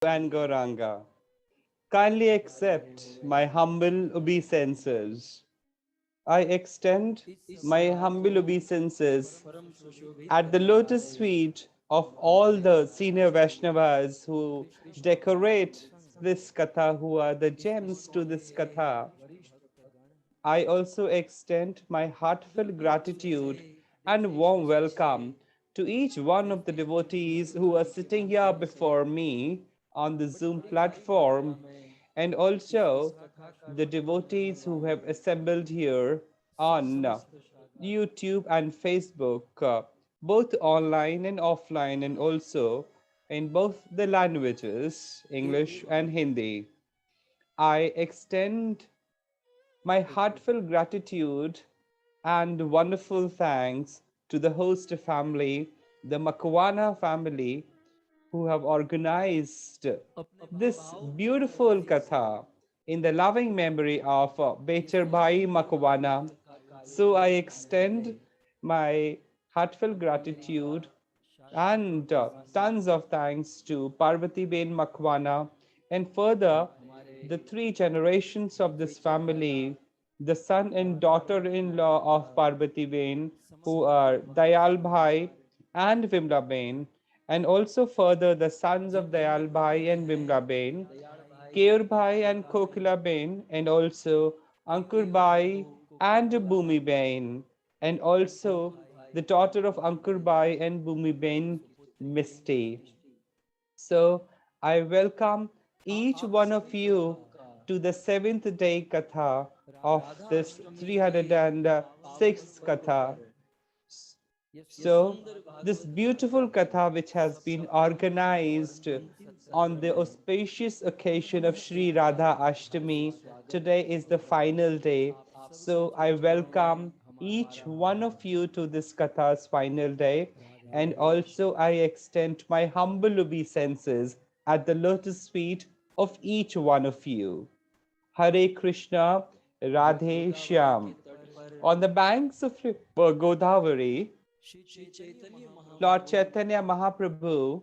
and Gauranga. Kindly accept my humble obeisances. I extend my humble obeisances at the lotus feet of all the senior Vaishnavas who decorate this katha, who are the gems to this katha. I also extend my heartfelt gratitude and warm welcome to each one of the devotees who are sitting here before me on the Zoom platform, and also the devotees who have assembled here on YouTube and Facebook, both online and offline, and also in both the languages, English and Hindi. I extend my heartfelt gratitude and wonderful thanks to the host family, the Makwana family, who have organized this beautiful katha in the loving memory of Becher Bhai Makwana. So I extend my heartfelt gratitude and tons of thanks to Parvati Ben Makwana, and further the three generations of this family, the son and daughter-in-law of Parvati Ben, who are Dayal Bhai and Vimla Ben, and also further the sons of Dayal Bhai and Vimla Ben, Keur Bhai and Kokila Ben, and also Ankur Bhai and Bhumi Ben, and also the daughter of Ankur Bhai and Bhumi Ben, Misty. So I welcome each one of you to the seventh day katha of this 306th katha. So, this beautiful katha, which has been organized on the auspicious occasion of Sri Radha Ashtami, today is the final day. So, I welcome each one of you to this katha's final day, and also I extend my humble obeisances at the lotus feet of each one of you. Hare Krishna, Radhe Shyam. On the banks of Godavari, Lord Chaitanya Mahaprabhu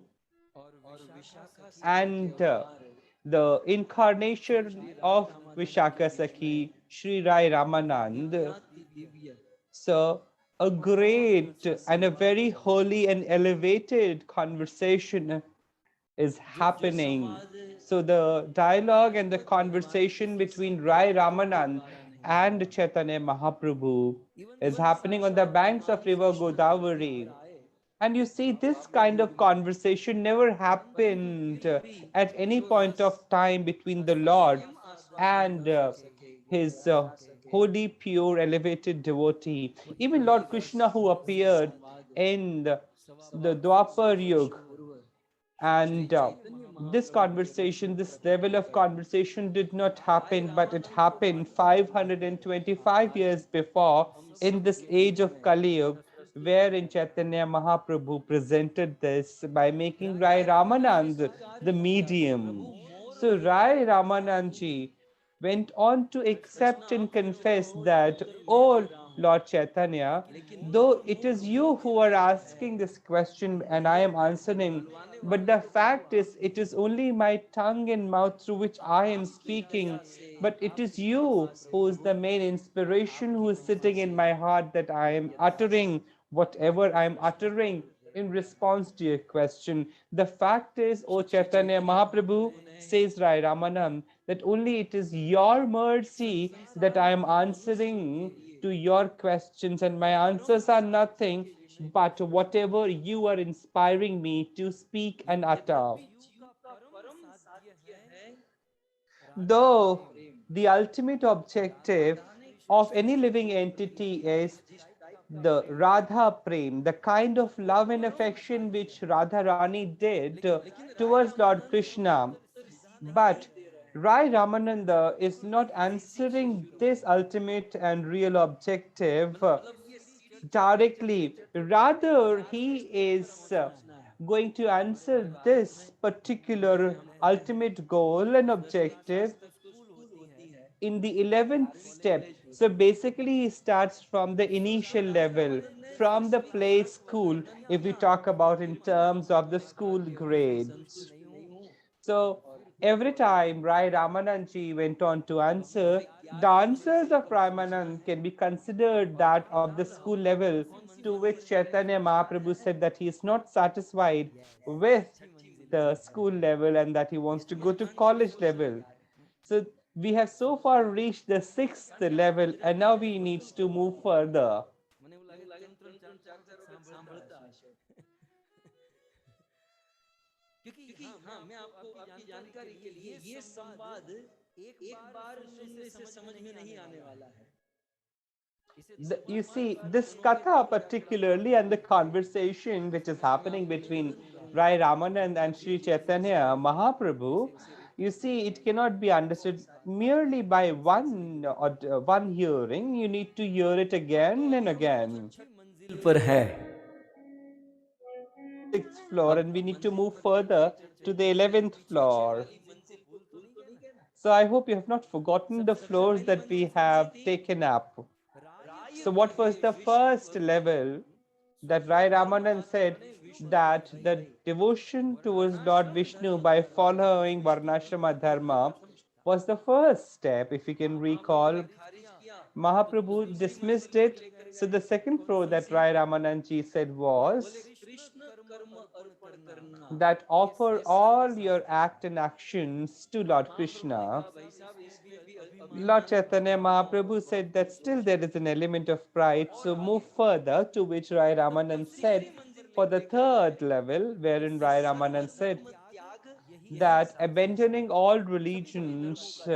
and the incarnation of Vishaka Sakhi, Sri Rai Ramanand. So, a great and a very holy and elevated conversation is happening. So, the dialogue and the conversation between Rai Ramanand and Chaitanya Mahaprabhu is happening on the banks of river Godavari. And you see, this kind of conversation never happened at any point of time between the Lord and his holy, pure, elevated devotee. Even Lord Krishna, who appeared in the Dwapar Yuga, and this conversation, this level of conversation did not happen, but it happened 525 years before in this age of Kali Yuga, wherein Chaitanya Mahaprabhu presented this by making Rai Ramanand the medium. So Rai Ramanandji went on to accept and confess that, oh Lord Chaitanya, though it is you who are asking this question and I am answering, but the fact is, it is only my tongue and mouth through which I am speaking, but it is you who is the main inspiration, who is sitting in my heart, that I am uttering whatever I am uttering in response to your question. The fact is, O Chaitanya Mahaprabhu, says Rai Ramanand, that only it is your mercy that I am answering to your questions, and my answers are nothing but whatever you are inspiring me to speak and utter. Though the ultimate objective of any living entity is the Radha Prem, the kind of love and affection which Radha Rani did towards Lord Krishna. But Rai Ramananda is not answering this ultimate and real objective directly. Rather, he is going to answer this particular ultimate goal and objective in the 11th step. So basically, he starts from the initial level, from the play school, if we talk about in terms of the school grades. So every time Rai Ramanandji went on to answer, the answers of Ramanand can be considered that of the school level, to which Chaitanya Mahaprabhu said that he is not satisfied with the school level and that he wants to go to college level. So we have so far reached the sixth level and now we need to move further. क्योंकि हाँ हाँ मैं आपको आपकी जानकारी के लिए ये संवाद एक बार सुनने से समझ में नहीं आने वाला है। You see, this katha particularly and the conversation which is happening between Rai Ramanand and Sri Chaitanya Mahaprabhu, you see, it cannot be understood merely by one hearing. You need to hear it again and again. मंजिल पर है। Sixth floor, and we need to move further to the 11th floor. So I hope you have not forgotten the floors that we have taken up. So what was the first level that Rai Ramanand said that the devotion towards Lord Vishnu by following Varnashrama Dharma was the first step, if you can recall. Mahaprabhu dismissed it. So the second floor that Rai Ramanandji said was that offer all your act and actions to Lord Krishna. Lord Chaitanya Mahaprabhu said that still there is an element of pride, so move further, to which Rai Ramanand said for the third level, wherein Rai Ramanand said that abandoning all religions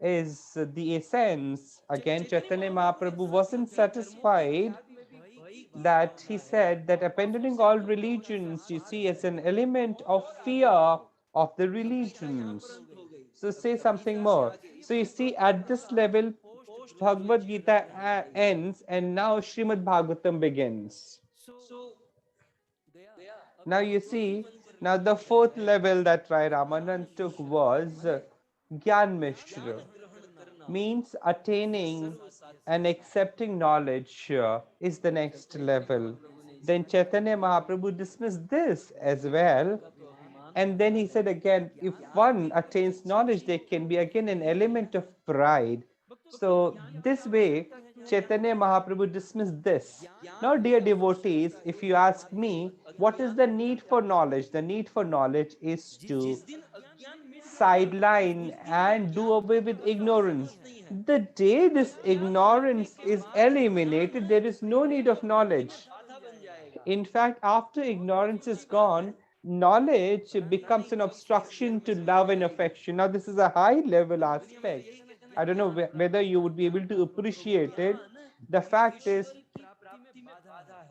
is the essence. Again, Chaitanya Mahaprabhu wasn't satisfied, that he said that abandoning all religions, you see, as an element of fear of the religions. So say something more. So you see, at this level, Bhagavad Gita ends and now Srimad Bhagavatam begins. Now you see, now the fourth level that Rai Ramanand took was Gyan Mishra, means attaining and accepting knowledge is the next level. Then Chaitanya Mahaprabhu dismissed this as well. And then he said again, if one attains knowledge, there can be again an element of pride. So this way, Chaitanya Mahaprabhu dismissed this. Now, dear devotees, if you ask me, what is the need for knowledge? The need for knowledge is to sideline and do away with ignorance. The day this ignorance is eliminated, there is no need of knowledge. In fact, after ignorance is gone, knowledge becomes an obstruction to love and affection. Now, this is a high level aspect. I don't know whether you would be able to appreciate it. The fact is,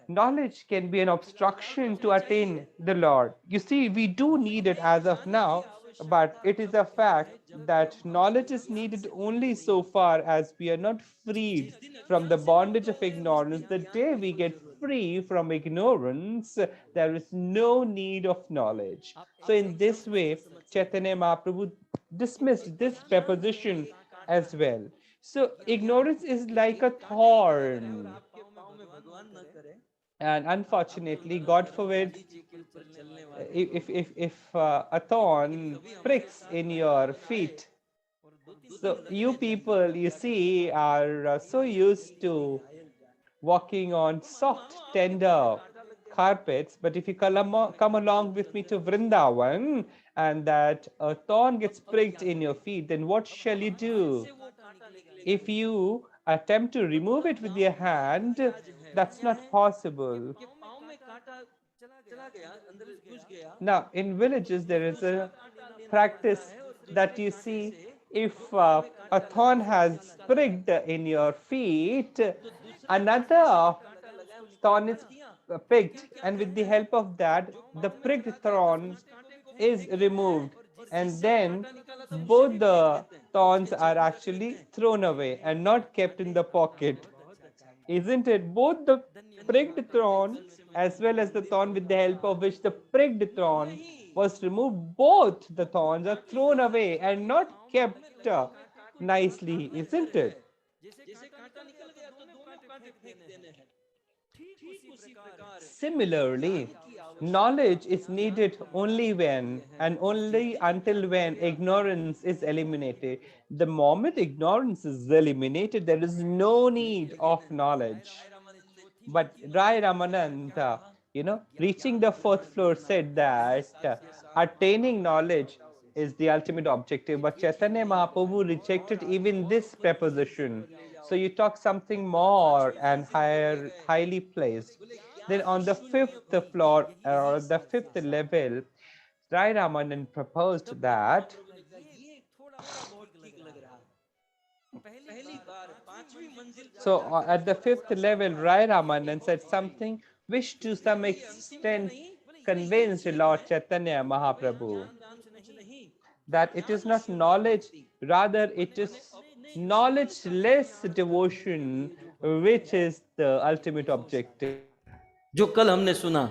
knowledge can be an obstruction to attain the Lord. You see, we do need it as of now, but it is a fact that knowledge is needed only so far as we are not freed from the bondage of ignorance. The day we get free from ignorance, there is no need of knowledge. So, in this way, Chaitanya Mahaprabhu dismissed this preposition as well. So, ignorance is like a thorn, and unfortunately, God forbid, if a thorn pricks in your feet, so you people, you see, are so used to walking on soft, tender carpets. But if you come along with me to Vrindavan and that a thorn gets pricked in your feet, then what shall you do? If you attempt to remove it with your hand, that's not possible. Now, in villages, there is a practice that you see, if a thorn has pricked in your feet, another thorn is picked, and with the help of that, the pricked thorn is removed, and then both the thorns are actually thrown away and not kept in the pocket. Isn't it? Both the pricked thorn as well as the thorn with the help of which the pricked thorn was removed, both the thorns are thrown away and not kept nicely, isn't it? Similarly, knowledge is needed only when and only until when ignorance is eliminated. The moment ignorance is eliminated, there is no need of knowledge. But Rai Ramananda, reaching the fourth floor said that attaining knowledge is the ultimate objective. But Chaitanya Mahaprabhu rejected even this preposition. So you talk something more and higher, highly placed. Then on the fifth floor or the fifth level, Rai Ramanand proposed that so at the fifth level, Rai Ramanand said something which to some extent convinced Lord Chaitanya Mahaprabhu that it is not knowledge, rather it is knowledge-less devotion which is the ultimate objective. जो कल हमने सुना,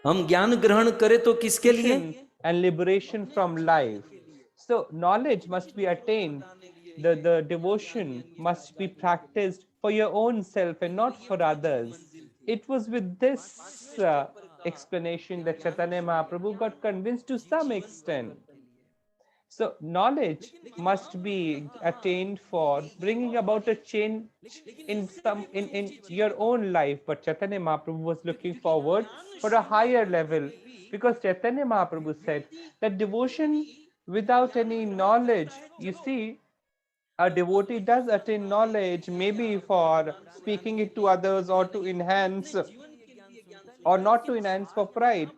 हम ज्ञान ग्रहण करें तो किसके लिए? And liberation from life. So knowledge must be attained. The devotion must be practiced for your own self and not for others. It was with this explanation that Chaitanya Mahaprabhu got convinced to some extent. So knowledge must be attained for bringing about a change in your own life. But Chaitanya Mahaprabhu was looking forward for a higher level, because Chaitanya Mahaprabhu said that devotion without any knowledge, you see, a devotee does attain knowledge maybe for speaking it to others or to enhance or not to enhance for pride,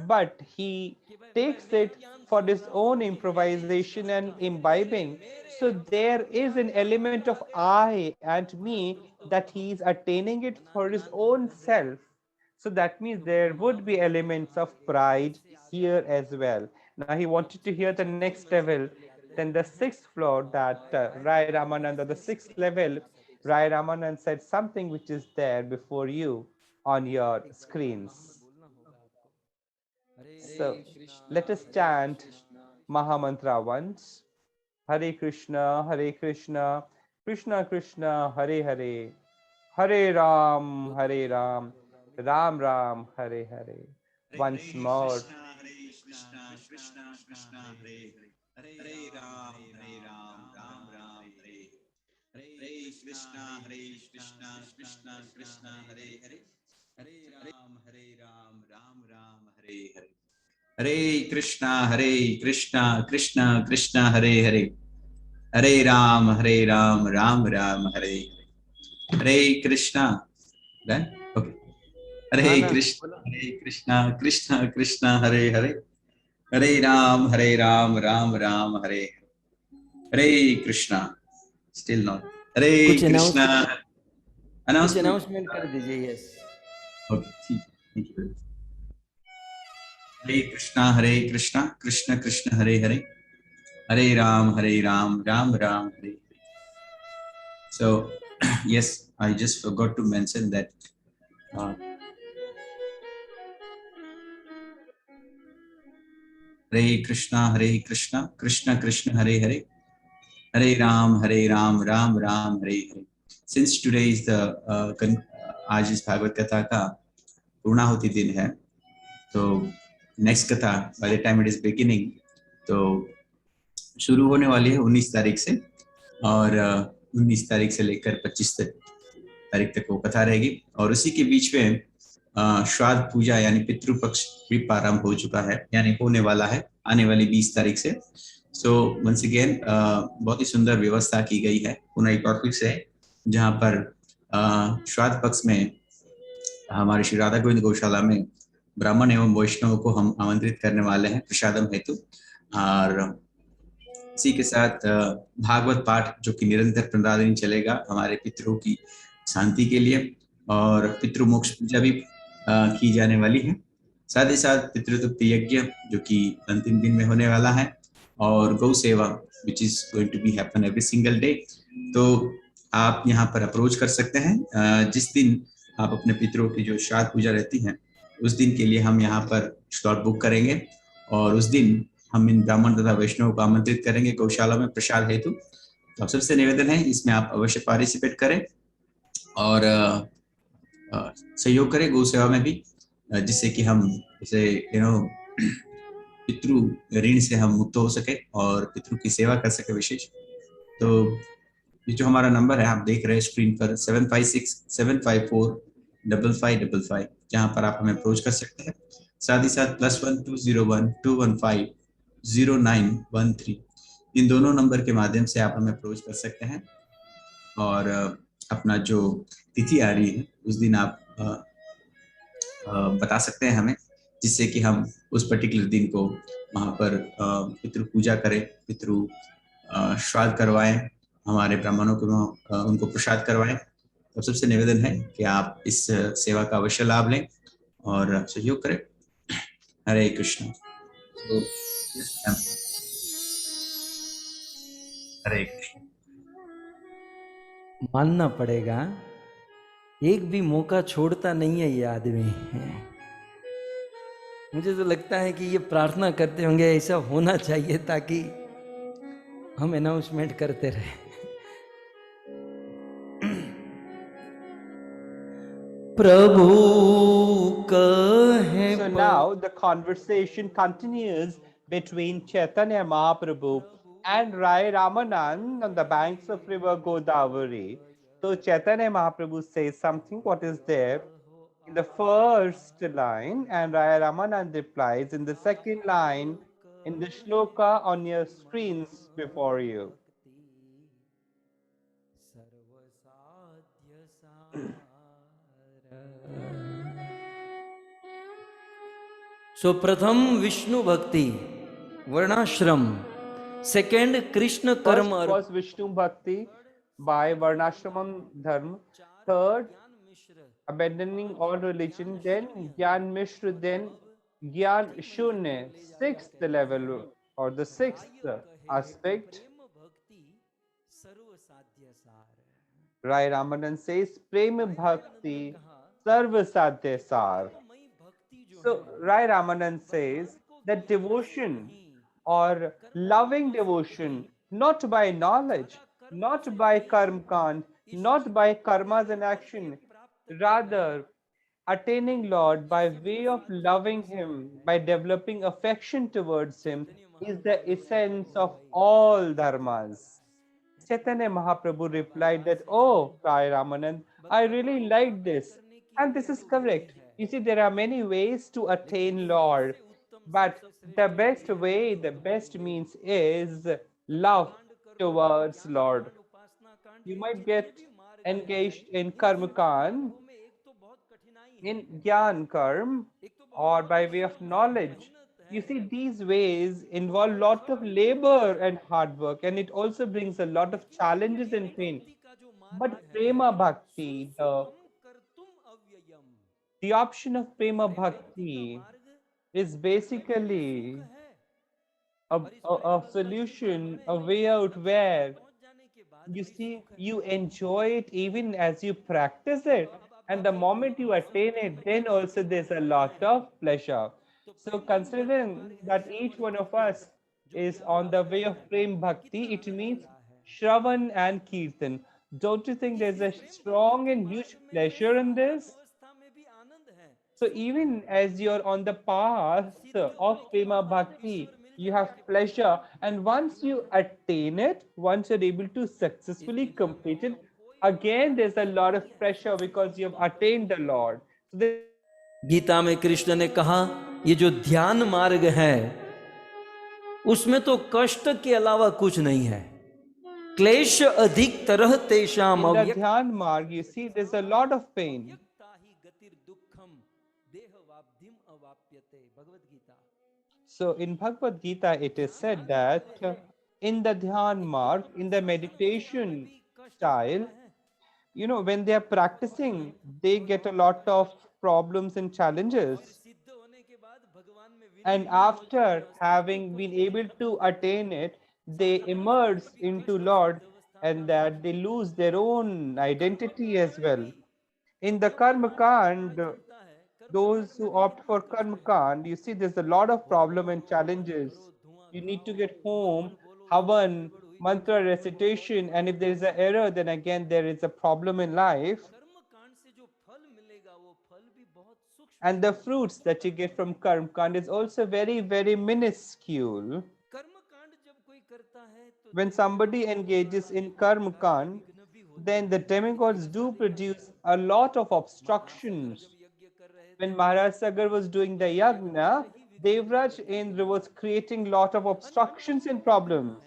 but he takes it for his own improvisation and imbibing. So there is an element of I and me, that he is attaining it for his own self. So that means there would be elements of pride here as well. Now he wanted to hear the next level. Then the sixth floor, that Rai Ramananda, the sixth level, Rai Ramanand said something which is there before you on your screens. So let us chant Mahamantra once. Hare Krishna, Krishna Krishna, Hare Hare, Hare Ram, Ram Ram, Hare Hare. Once more. Hare Krishna, Krishna Krishna, Hare Hare, Hare Ram, Ram Ram, Hare Hare Krishna, Krishna Krishna, Hare Hare, Hare Ram, Ram Ram, Hare Hare. Hare Krishna, Krishna Krishna, Hare Hare, Hare Ram, Ram Ram, Hare Hare. Hare Krishna. Done? Okay. Hare Krishna, Krishna Krishna, Hare Hare, Hare Ram, Ram Ram, Hare Hare. Hare Krishna. Still not. Hare Krishna. Announcement कर दीजिए. Yes. Okay. Thank you. Hare Krishna, Krishna Krishna, Hare Hare, Hare Ram, Ram Ram, Hare Hare. So, yes, I just forgot to mention that Hare Krishna, Krishna Krishna, Hare Hare, Hare Ram, Ram Ram, Hare Hare. Since today is the आज इस भागवत कथा का पूर्णाहुति दिन है, तो next कथा by the time it is beginning तो शुरू होने वाली है 19 तारीख से, और 19 तारीख से लेकर 25 तारीख तक वो कथा रहेगी। और उसी के बीच में श्राद्ध पूजा यानी पितृपक्ष भी प्रारंभ हो चुका है, यानी होने वाला है आने वाली 20 तारीख से। सो वंस अगेन बहुत ही सुंदर व्यवस्था की गई है पुनः एक और फिर से, जहाँ पर श्राद्ध पक्ष में हमारे श्री राधा गोविंद गौशाला में ब्राह्मण एवं वैष्णव को हम आमंत्रित करने वाले हैं प्रसादम हेतु। और इसी के साथ भागवत पाठ जो कि निरंतर 15 दिन चलेगा हमारे पितरों की शांति के लिए, और पितृमोक्ष पूजा भी की जाने वाली है। साथ ही साथ पितृतृप्ति यज्ञ जो कि अंतिम दिन में होने वाला है, और गौ सेवा which is going to be happen every single day. तो आप यहाँ पर अप्रोच कर सकते हैं। जिस दिन आप अपने पितरों की जो श्राद्ध पूजा रहती है उस दिन के लिए हम यहाँ पर स्लॉट बुक करेंगे, और उस दिन हम इन ब्राह्मण तथा वैष्णव को आमंत्रित करेंगे गौशाला में प्रसाद हेतु। तो आप सबसे निवेदन है इसमें आप अवश्य पार्टिसिपेट करें। और सहयोग करें गौ सेवा में भी, जिससे कि हम जैसे पितृ ऋण से हम मुक्त हो सके और पितृ की सेवा कर सके विशेष। तो ये जो हमारा नंबर है आप देख रहे हैं स्क्रीन पर 7567545555, जहाँ पर आप हमें अप्रोच कर सकते हैं। साथ ही साथ +12012150913 इन दोनों नंबर के माध्यम से आप हमें अप्रोच कर सकते हैं और अपना जो तिथि आ रही है उस दिन आप बता सकते हैं हमें, जिससे कि हम उस पर्टिकुलर दिन को वहाँ पर पितृ पूजा करें, पितृ श्राद्ध करवाएं, हमारे ब्राह्मणों को उनको प्रसाद करवाएं। तो सबसे निवेदन है कि आप इस सेवा का अवश्य लाभ लें और सहयोग करें। हरे कृष्ण। तो हरे कृष्ण। मानना पड़ेगा, एक भी मौका छोड़ता नहीं है ये आदमी। मुझे तो लगता है कि ये प्रार्थना करते होंगे ऐसा होना चाहिए ताकि हम अनाउंसमेंट करते रहे। प्रभु कहे। So now the conversation continues between Chaitanya Mahaprabhu and Rai Ramanand on the banks of river Godavari. So Chaitanya Mahaprabhu says something, what is there in the first line, and Rai Ramanand replies in the second line in the shloka on your screens before you. So प्रथम विष्णु भक्ति वर्णाश्रम, second Krishna कर्म। First was Vishnu Bhakti by Varnashramam Dharma. Third, abandoning all religion. Then Gyan Mishra. Then Gyan Shunya. Sixth level or the sixth aspect. Rai Ramanand says Prema Bhakti Sarva Sadhya Sar. So Rai Ramanand says that devotion or loving devotion, not by knowledge, not by karmkand, not by karmas and action, rather attaining Lord by way of loving Him, by developing affection towards Him, is the essence of all dharmas. Chaitanya Mahaprabhu replied that, oh, Rai Ramanand, I really like this. And this is correct. You see, there are many ways to attain Lord, but the best way, the best means is love towards Lord. You might get engaged in karmakan, in Gyan Karm, or by way of knowledge. You see, these ways involve lot of labor and hard work, and it also brings a lot of challenges and pain. But Prema Bhakti, the option of Prema Bhakti is basically a solution, a way out where you see, you enjoy it even as you practice it. And the moment you attain it, then also there's a lot of pleasure. So considering that each one of us is on the way of Prem Bhakti, it means Shravan and Kirtan. Don't you think there's a strong and huge pleasure in this? So even as you're on the path of Prema Bhakti, you have pleasure, and once you attain it, once you're able to successfully complete it, again there's a lot of pressure because you have attained the Lord. So Gita में कृष्ण ने कहा ये जो ध्यान मार्ग है उसमें तो कष्ट के अलावा कुछ नहीं है, क्लेश अधिक तरह तेषाम। in the Dhyan Marg, you see there's a lot of pain. So in Bhagavad Gita, it is said that in the Dhyan Marg, in the meditation style, you know, when they are practicing, they get a lot of problems and challenges. And after having been able to attain it, they emerge into Lord, and that they lose their own identity as well. In the Karma Kand, those who opt for Karma Kand, you see there's a lot of problem and challenges. You need to get home, Havan, mantra recitation, and if there is an error, then again there is a problem in life. And the fruits that you get from karma kand is also very, very minuscule. कर्म कांड जब कोई करता है तो When somebody engages in karma kand, then the demigods do produce a lot of obstructions. यज्ञ कर रहे When Maharaj Sagar was doing the yagna, Devraj Indra was creating lot of obstructions and problems.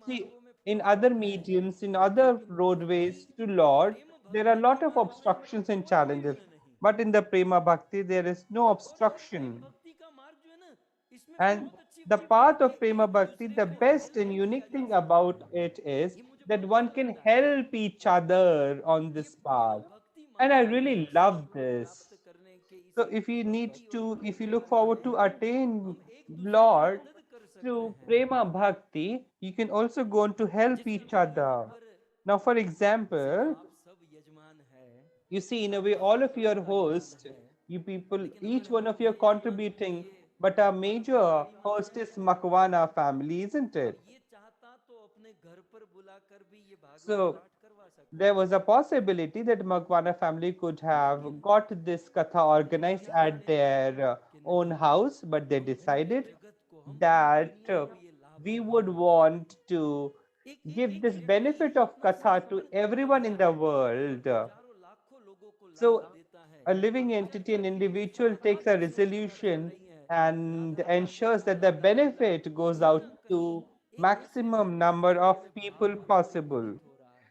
See, in other mediums, in other roadways to Lord, there are a lot of obstructions and challenges. But in the Prema Bhakti, there is no obstruction. भक्ति का मार्ग जो है ना इसमें And बहुत अच्छी the बात path है of Prema कि Bhakti, दूसरे the को best हेल्प and किया unique जा thing सकता about है it is ये मुझे that बहुत one अच्छा can लगता है help each other on ये this प्रेम path. भक्ति And I मार्ग really से love हम लोग this. प्राप्त करने के So इस if you need भक्ति और to, if you Prem look मार्ग forward to में attain हम एक दूसरे की Lord मदद कर सकते through हैं Prema Bhakti, you can also go on to help जिस each समय यहाँ other. पर Now, for जैसे example, आप सब यजमान हैं you see, in a her way, all of व्यक्ति you are आपका यजमान hosts, है you people, लेकिन each अगर one हम of you are ये यजमान contributing, समझिए but our बहुत बड़ी major बड़ी माँ host है is Makwana family, isn't और it? ये चाहता तो अपने घर पर बुलाकर भी ये भागवत So, पाठ करवा सकता there was a possibility that Makwana family could have got this katha organized at their own house, but they decided जगत को हम पूरी that दुनिया को ये लाभ we would want to एक give एक this व्यक्ति benefit of इतना katha to Sanskrit everyone in the world. हजारों लाखों लोगों को लाभ So, देता है a living entity, an individual takes a resolution and ensures that the benefit goes out to maximum number of people possible.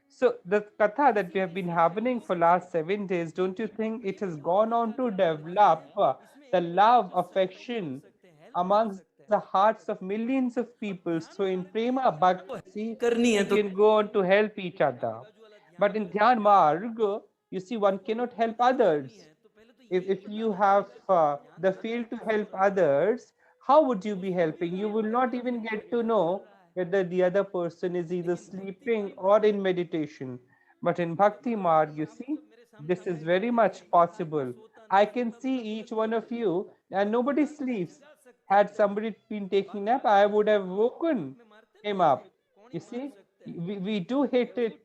So the katha that we have been happening for last 7 days, don't you think it has gone on to develop the love, affection amongst the hearts of millions of people? So in Prema Bhakti, करनी है we तो can go on to help each other. But in Dhyan Marg, you see, one cannot help others. If you have the feel to help others, how would you be helping? You will not even get to know whether the other person is either sleeping or in meditation. But in Bhakti Marg, you see, this is very much possible. I can see each one of you, and nobody sleeps. Had somebody been taking nap, I would have woken him up. You see, we do hit it.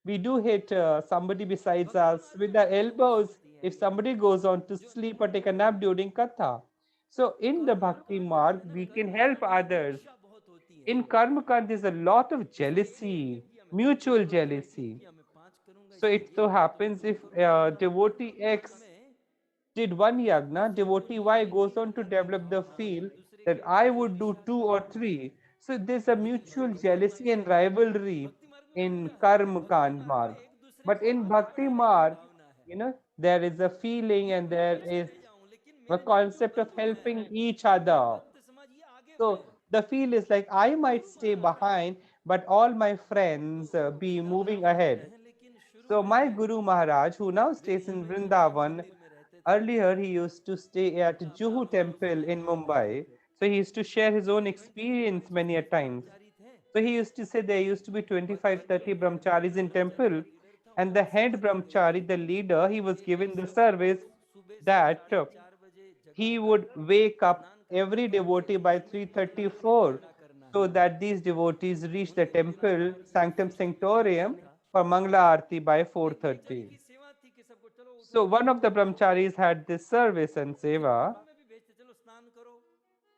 We do hit somebody besides us with the elbows if somebody goes on to sleep or take a nap during katha. So in the bhakti marg, we can help others. In karma kand, there's a lot of jealousy, mutual jealousy. So it so happens if devotee X did one yagna, devotee Y goes on to develop the feel that I would do two or three. So there's a mutual jealousy and rivalry in karma kand marg. But in bhakti marg, there is a feeling and there is a concept of helping each other. So the feel is like I might stay behind, but all my friends be moving ahead. So my Guru Maharaj, who now stays in Vrindavan, earlier he used to stay at Juhu Temple in Mumbai. So he used to share his own experience many a times. So he used to say there used to be 25, 30 brahmacharis in temple, and the head brahmachari, the leader, he was given the service that he would wake up every devotee by 3:34 so that these devotees reach the temple sanctum sanctorium for Mangala Aarti by 4:30. So one of the brahmacharis had this service and seva.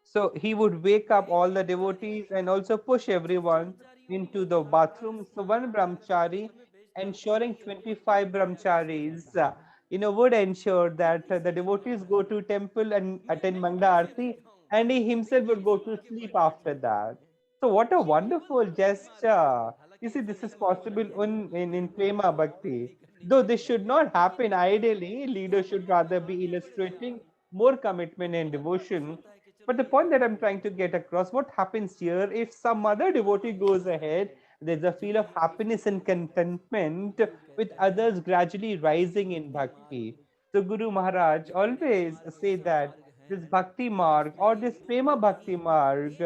So he would wake up all the devotees and also push everyone into the bathroom. So one brahmachari ensuring 25 brahmacharis, would ensure that the devotees go to temple and attend Mangala Aarti, and he himself would go to sleep after that. So what a wonderful gesture. You see, this is possible in Prema Bhakti. Though this should not happen ideally, leaders should rather be illustrating more commitment and devotion. But the point that I'm trying to get across, what happens here if some other devotee goes ahead, there's a feel of happiness and contentment with others gradually rising in bhakti. So Guru Maharaj always say that this bhakti marg or this prema bhakti marg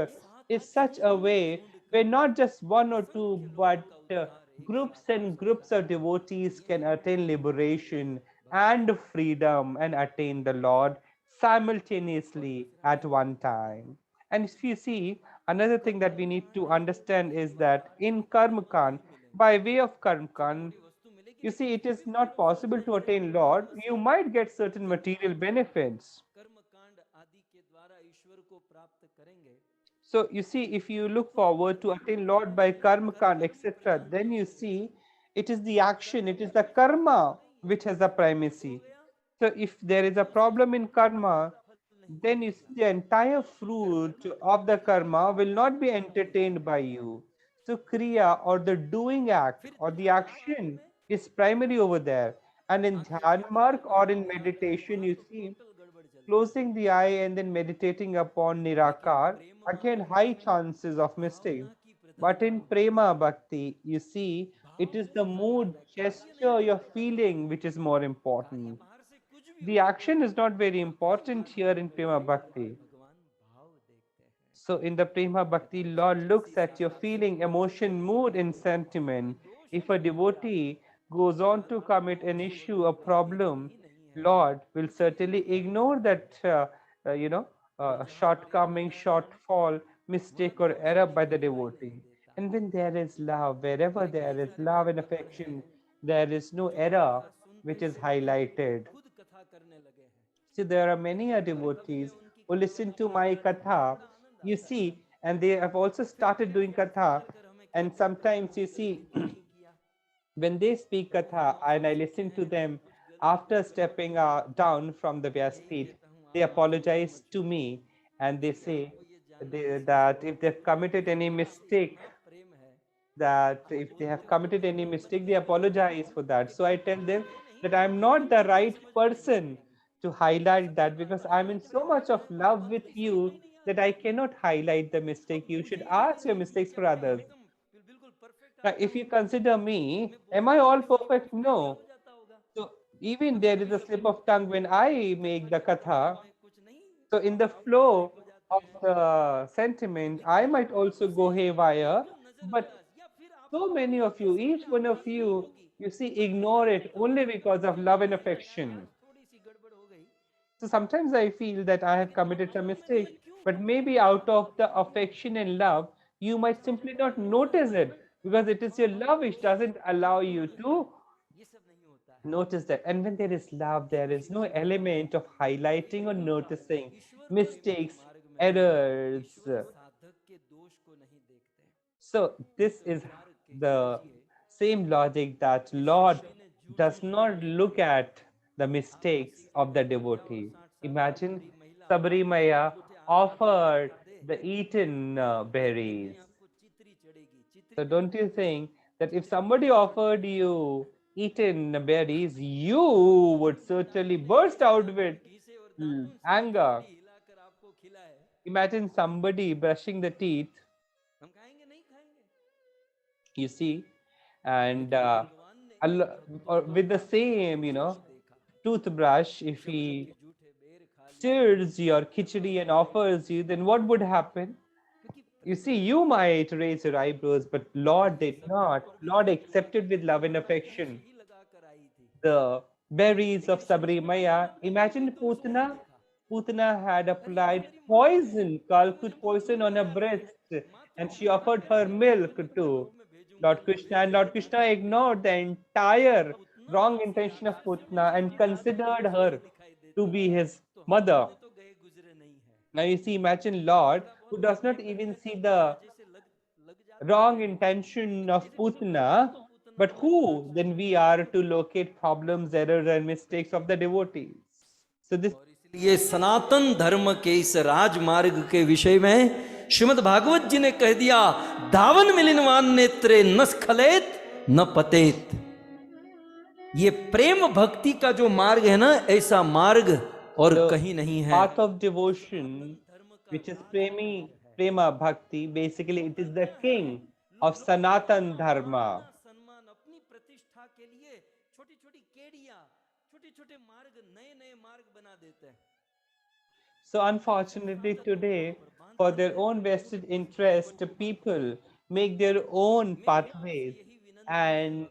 is such a way where not just one or two, but groups and groups of devotees can attain liberation and freedom and attain the Lord simultaneously at one time. And if you see, another thing that we need to understand is that in Karmakand, by way of Karmakand, You see, it is not possible to attain Lord. You might get certain material benefits. कर्म कांड आदि के द्वारा ईश्वर को प्राप्त करेंगे, So you see, if you look forward to attain Lord by karma kand, etc., then you see it is the action, it is the karma which has the primacy. So if there is a problem in karma, then you see the entire fruit of the karma will not be entertained by you. So kriya or the doing act or the action is primary over there. And in dhyan marg or in meditation, you see closing the eye and then meditating upon Nirakar, again high chances of mistake. But in Prema Bhakti, you see, it is the mood, gesture, your feeling which is more important. बाहर से कुछ भी The action is not very important here in Prema Bhakti. भगवान भाव देखते हैं। So in the Prema Bhakti, Lord looks at your feeling, emotion, mood, and sentiment. If a devotee goes on to commit an issue, a problem, Lord will certainly ignore that, shortcoming, shortfall, mistake, or error by the devotee. And when there is love, wherever there is love and affection, there is no error which is highlighted. खुद कथा करने लगे हैं। See, there are many devotees who listen to my katha, you see, and they have also started doing katha. And sometimes you see, when they speak katha and I listen to them after stepping down from the Vyaspeeth, they apologize to me and they say that if they've committed any mistake, प्रेम है, that if they have committed any mistake, they apologize for that. So I tell them that I'm not the right person to highlight that because I'm in so much of love with you that I cannot highlight the mistake. You should ask your mistakes for others. बिल्कुल perfect Now, if you consider me, am I all perfect? No. जाता होगा, So even there is a slip of tongue when I make the katha. कुछ नहीं So in the flow of the sentiment, I might also go haywire, but या फिर आप so many of you, each one of you, you see, ignore it only because of love and affection. थोड़ी सी गड़बड़ हो गई, So sometimes I feel that I have committed some mistake, but maybe out of the affection and love, you might simply not notice it because it is your love which doesn't allow you to ये सब नहीं होता है। notice that. And when there is love, there is no element of highlighting or noticing mistakes, errors. साधक के दोष को नहीं देखते, So this is the same logic that Lord does not look at the mistakes of the devotee. Imagine Sabri Maya offered the eaten berries. हमको चितरी चढ़ेगी, चितरी So don't you think that if somebody offered you eaten berries, you would certainly burst out with से और दातुन से anger. हिलाकर आपको खिलाए, Imagine somebody brushing the teeth, हम खाएंगे नहीं खाएंगे? you see, and or with the same, toothbrush, if he झूठे बेर खा लिए, stirs your khichdi and offers you, then what would happen? You see, you might raise your eyebrows, but Lord did not. Lord accepted with love and affection ही लगा कर आई थी, the berries of Sabri Maya. Imagine Putana. Putana had applied poison, Kalkut poison on her breast, and she offered her milk to Lord Krishna. And Lord Krishna ignored the entire wrong intention of Putana and considered her to be his mother. तो गए गुजरे नहीं है, Now you see, imagine Lord who does not even see the जैसे लग जाता wrong intention of Putana, but who then we are to locate problems, errors, and mistakes of the devotees. So this इसलिए सनातन धर्म के इस राजमार्ग के विषय में श्रीमद् भागवत जी ने कह दिया, धावन मिलिनवान नेत्रे न स्खलेत न पतेत। ये प्रेम भक्ति का जो मार्ग है ना, ऐसा मार्ग और कहीं नहीं है। path of devotion, which is Prema Bhakti, basically it is the king of Sanatan Dharma. सम्मान अपनी प्रतिष्ठा के लिए छोटी छोटी केड़ियां, छोटे छोटे मार्ग, नए नए मार्ग बना देते हैं। So unfortunately today, for their own vested interest, people make their own pathways and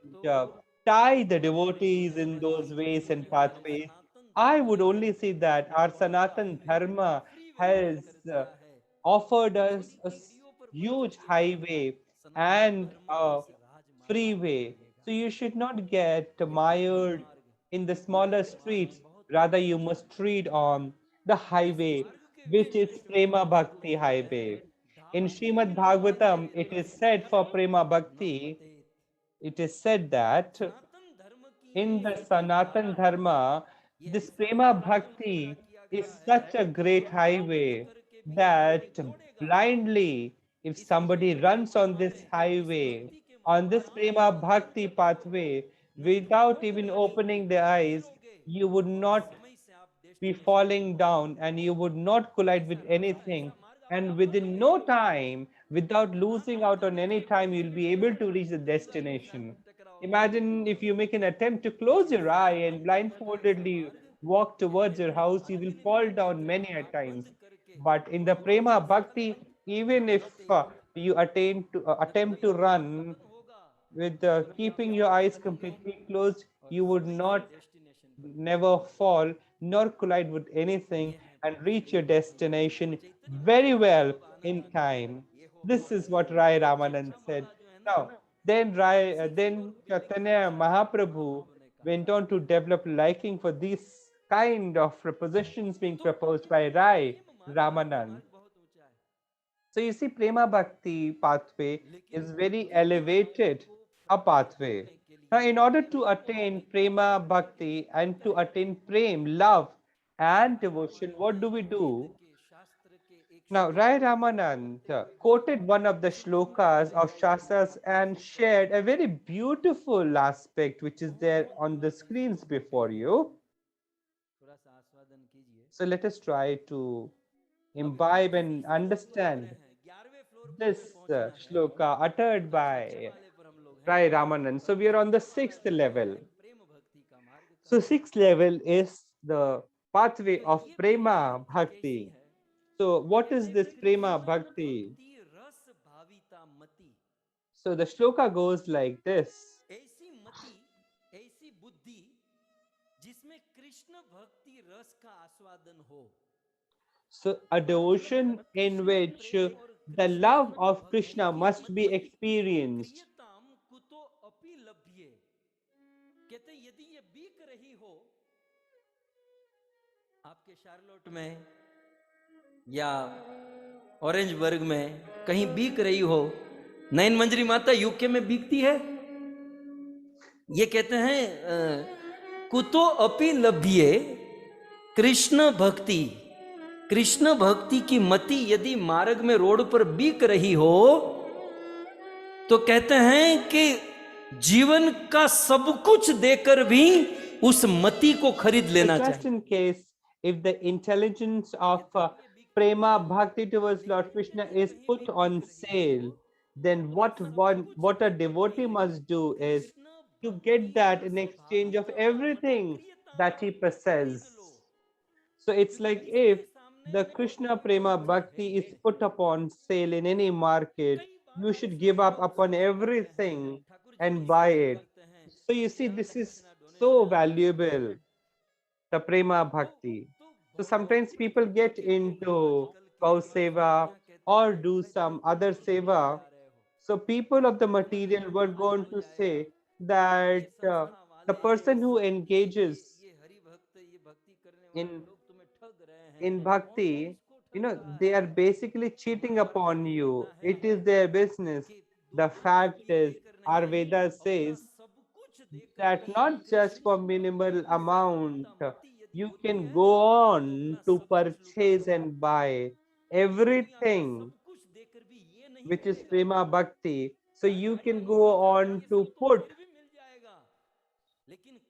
tie the devotees in those ways and pathways. I would only say that our Sanatan Dharma has offered us a huge highway and a freeway So you should not get mired in the smaller streets. Rather, you must tread on the highway, which is Prema Bhakti highway. In Srimad Bhagavatam, it is said for Prema Bhakti, it is said that in the Sanatan Dharma, this Prema Bhakti is such a great highway that blindly, if somebody runs on this highway, on this Prema Bhakti pathway, without even opening the eyes, you would not be falling down and you would not collide with anything. And within no time, without losing out on any time, you'll be able to reach the destination. Imagine if you make an attempt to close your eye and blindfoldedly walk towards your house, you will fall down many a times. But in the Prema Bhakti, even if you attempt to run with keeping your eyes completely closed, you would not never fall nor collide with anything and reach your destination very well in time. This is what Rai Ramanand said. Now, then Chaitanya Mahaprabhu went on to develop liking for these kind of propositions being proposed by Rai Ramanand. So you see, Prema Bhakti pathway is very elevated a pathway. Now, in order to attain Prema Bhakti and to attain Prem, love and devotion, what do we do? Now, Rai Ramanand quoted one of the shlokas of Shastras and shared a very beautiful aspect which is there on the screens before you. So let us try to imbibe and understand this shloka uttered by Rai Ramanand. So we are on the sixth level. So sixth level is the pathway of Prema Bhakti. So what is this Prema Bhakti? So the shloka goes like this. So a devotion in which the love of Krishna must be experienced. कहते हैं यदि ये beak रही हो आपके Charlotte में या ऑरेंजबर्ग में कहीं बीक रही हो, नयन मंजरी माता यूके में बीकती है, ये कहते हैं कुतो अपि लभ्ये कृष्ण भक्ति, कृष्ण भक्ति की मति यदि मार्ग में रोड पर बीक रही हो तो कहते हैं कि जीवन का सब कुछ देकर भी उस मति को खरीद लेना चाहिए. Just in case if the intelligence of Prema Bhakti towards Lord Krishna is put on sale, then what a devotee must do is to get that in exchange of everything that he possesses. So it's like if the Krishna Prema Bhakti is put upon sale in any market, you should give up upon everything and buy it. So you see, this is so valuable, the Prema Bhakti. So sometimes people get into Gau Seva or do some other Seva. So people of the material were going to say that the person who engages in bhakti, they are basically cheating upon you. It is their business. The fact is, our Veda says that not just for minimal amount, you can go on to purchase and buy everything which is Prema Bhakti. So you can go on to put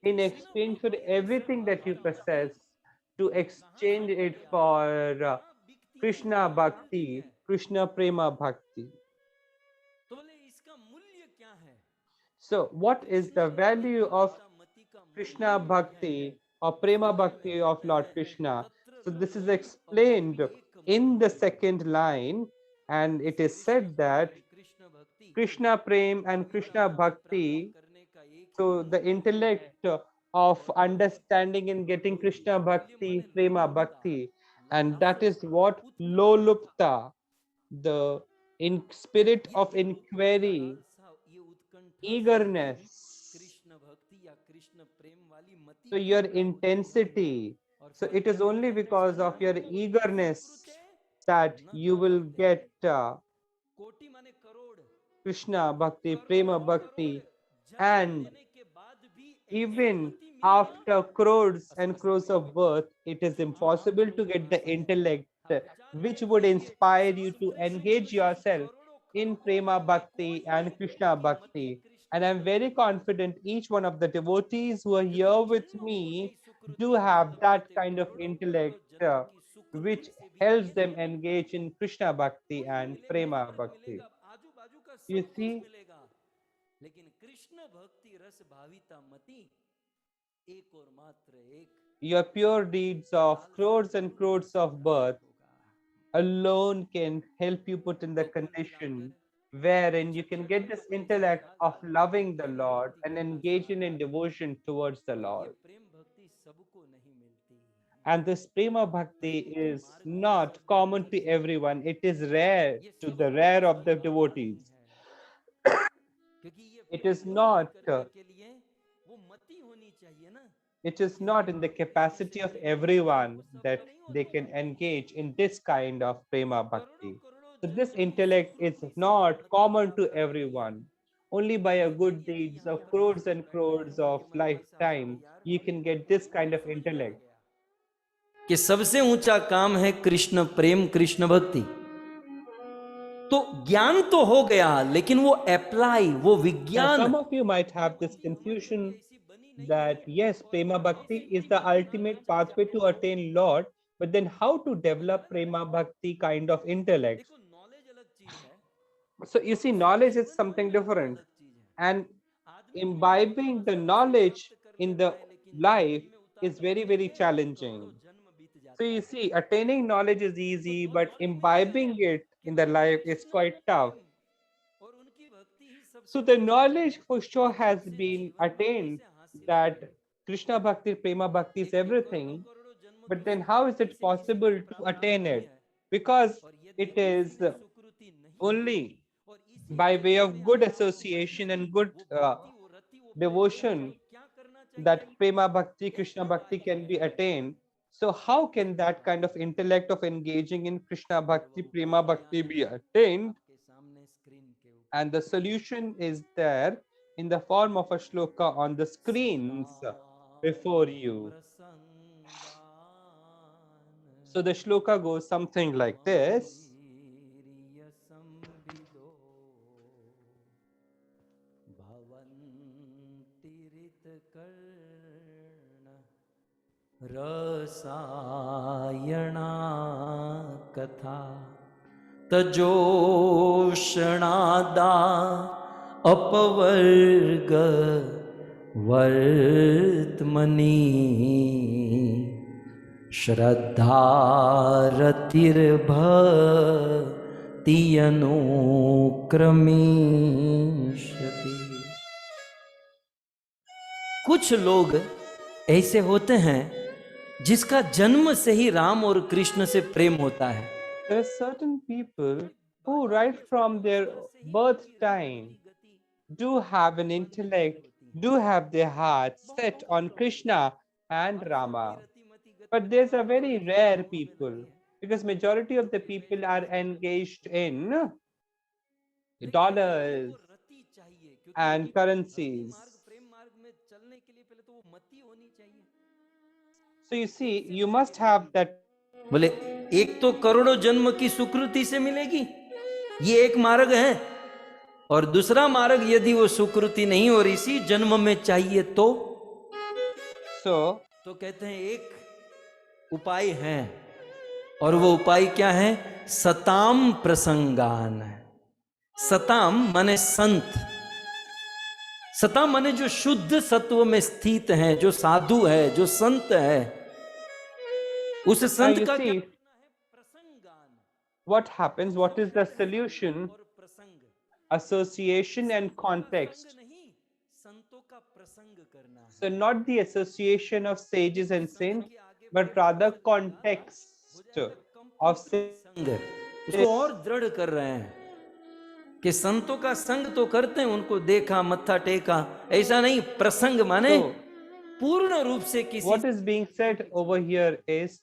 in exchange for everything that you possess, to exchange it for Krishna Bhakti, Krishna Prema Bhakti. So what is the value of Krishna Bhakti or Prema Bhakti of Lord Krishna? So this is explained in the second line, and it is said that Krishna Prem and Krishna Bhakti, so the intellect of understanding and getting Krishna Bhakti, Prema Bhakti, and that is what Lolupta, the in spirit of inquiry, eagerness, So your intensity. So it is only because of your eagerness that you will get Krishna Bhakti, Prema Bhakti, and even after crores and crores of birth, it is impossible to get the intellect which would inspire you to engage yourself in Prema Bhakti and Krishna Bhakti. And I'm very confident each one of the devotees who are here with me do have that kind of intellect which helps them engage in Krishna Bhakti and Prema Bhakti. You see, your pure deeds of crores and crores of birth alone can help you put in the condition wherein you can get this intellect of loving the Lord and engaging in devotion towards the Lord. And this Prema Bhakti is not common to everyone. It is rare to the rare of the devotees. It is not it is not in the capacity of everyone that they can engage in this kind of Prema Bhakti. So this intellect is not common to everyone. Only by a good deeds of crores and crores of lifetime, you can get this kind of intellect. कि सबसे ऊंचा काम है कृष्ण प्रेम कृष्ण भक्ति। तो ज्ञान तो हो गया, लेकिन वो अप्लाई, वो Now, विज्ञान, some of you might have this confusion that yes, Prema Bhakti is the ultimate pathway to attain Lord, but then how to develop Prema Bhakti kind of intellect? So you see, knowledge is something different, and imbibing the knowledge in the life is very, very challenging. So you see, attaining knowledge is easy, but imbibing it in the life is quite tough. So the knowledge for sure has been attained that Krishna Bhakti, Prema Bhakti is everything, but then how is it possible to attain it? Because it is only by way of good association and good devotion that Prema Bhakti, Krishna Bhakti can be attained. So how can that kind of intellect of engaging in Krishna Bhakti, Prema Bhakti be attained? And the solution is there in the form of a shloka on the screens before you. So the shloka goes something like this. रसायणा कथा तजोषणादा अपवर्ग वर्तमनी श्रद्धारतिर्भक्ति अनुक्रमेशति। कुछ लोग ऐसे होते हैं जिसका जन्म से ही राम और कृष्ण से प्रेम होता है। There are certain people who right from their birth time do have an intellect, do have their hearts set on Krishna and Rama. But there's a very rare people, because majority of the people are engaged in dollars and currencies. So you see, you must have that. बोले एक तो करोड़ों जन्म की सुकृति से मिलेगी, ये एक मार्ग है, और दूसरा मार्ग यदि वो सुकृति नहीं और इसी जन्म में चाहिए तो कहते हैं एक उपाय है, और वो उपाय क्या है? सताम प्रसंगान। सताम माने संत, सताम माने जो शुद्ध सत्व में स्थित है, जो साधु है, जो संत है, उस संत का क्या? What happens? What is the solution? Association and context. So not the association of sages and saints, but rather context of उसको और दृढ़ कर रहे हैं कि कि संतों का संग तो करते हैं, उनको देखा, मत्था टेका, ऐसा नहीं। प्रसंग माने So, पूर्ण रूप से किसी what is being said over here is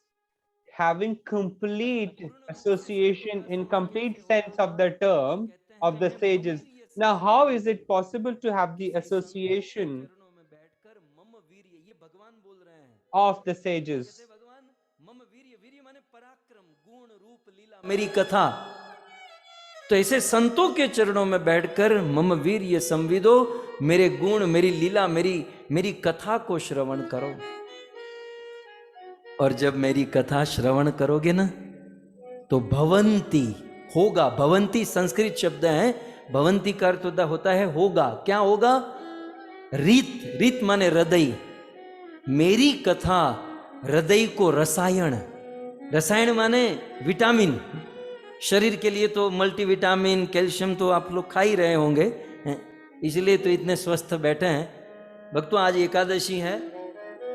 having complete association in complete sense of the term of the sages. Now, how is it possible to have the association चरणों में बैठकर मम वीर्य, ये भगवान बोल रहे हैं। of the कहते sages? हैं भगवान मम वीर्य, वीर्य माने पराक्रम, गुण, रूप, लीला, मेरी कथा। तो ऐसे संतों के चरणों में बैठकर मम वीर्य संविदो, मेरे गुण, मेरी लीला, मेरी कथा को श्रवण करो। और जब मेरी कथा श्रवण करोगे ना, तो भवंती होगा। भवंती संस्कृत शब्द है, भवंती का अर्थ होता है होगा। क्या होगा? रीत, रीत माने हृदय। मेरी कथा हृदय को रसायन, रसायन माने विटामिन। शरीर के लिए तो मल्टीविटामिन, कैल्शियम तो आप लोग खा ही रहे होंगे, इसलिए तो इतने स्वस्थ बैठे हैं। भक्तों, आज एकादशी है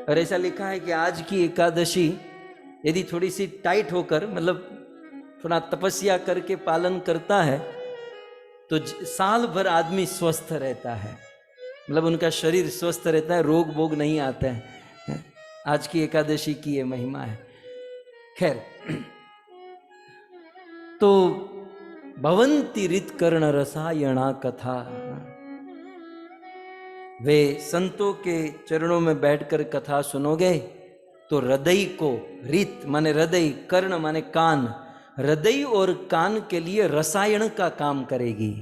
और ऐसा लिखा है कि आज की एकादशी यदि थोड़ी सी टाइट होकर, मतलब थोड़ा तपस्या करके पालन करता है, तो साल भर आदमी स्वस्थ रहता है, मतलब उनका शरीर स्वस्थ रहता है, रोग वोग नहीं आते हैं। आज की एकादशी की ये महिमा है। खैर, तो भवंती रित कर्ण रसायणा कथा, वे संतों के चरणों में बैठकर कथा सुनोगे तो हृदय को, रित माने हृदय, कर्ण माने कान, हृदय और कान के लिए रसायन का काम करेगी।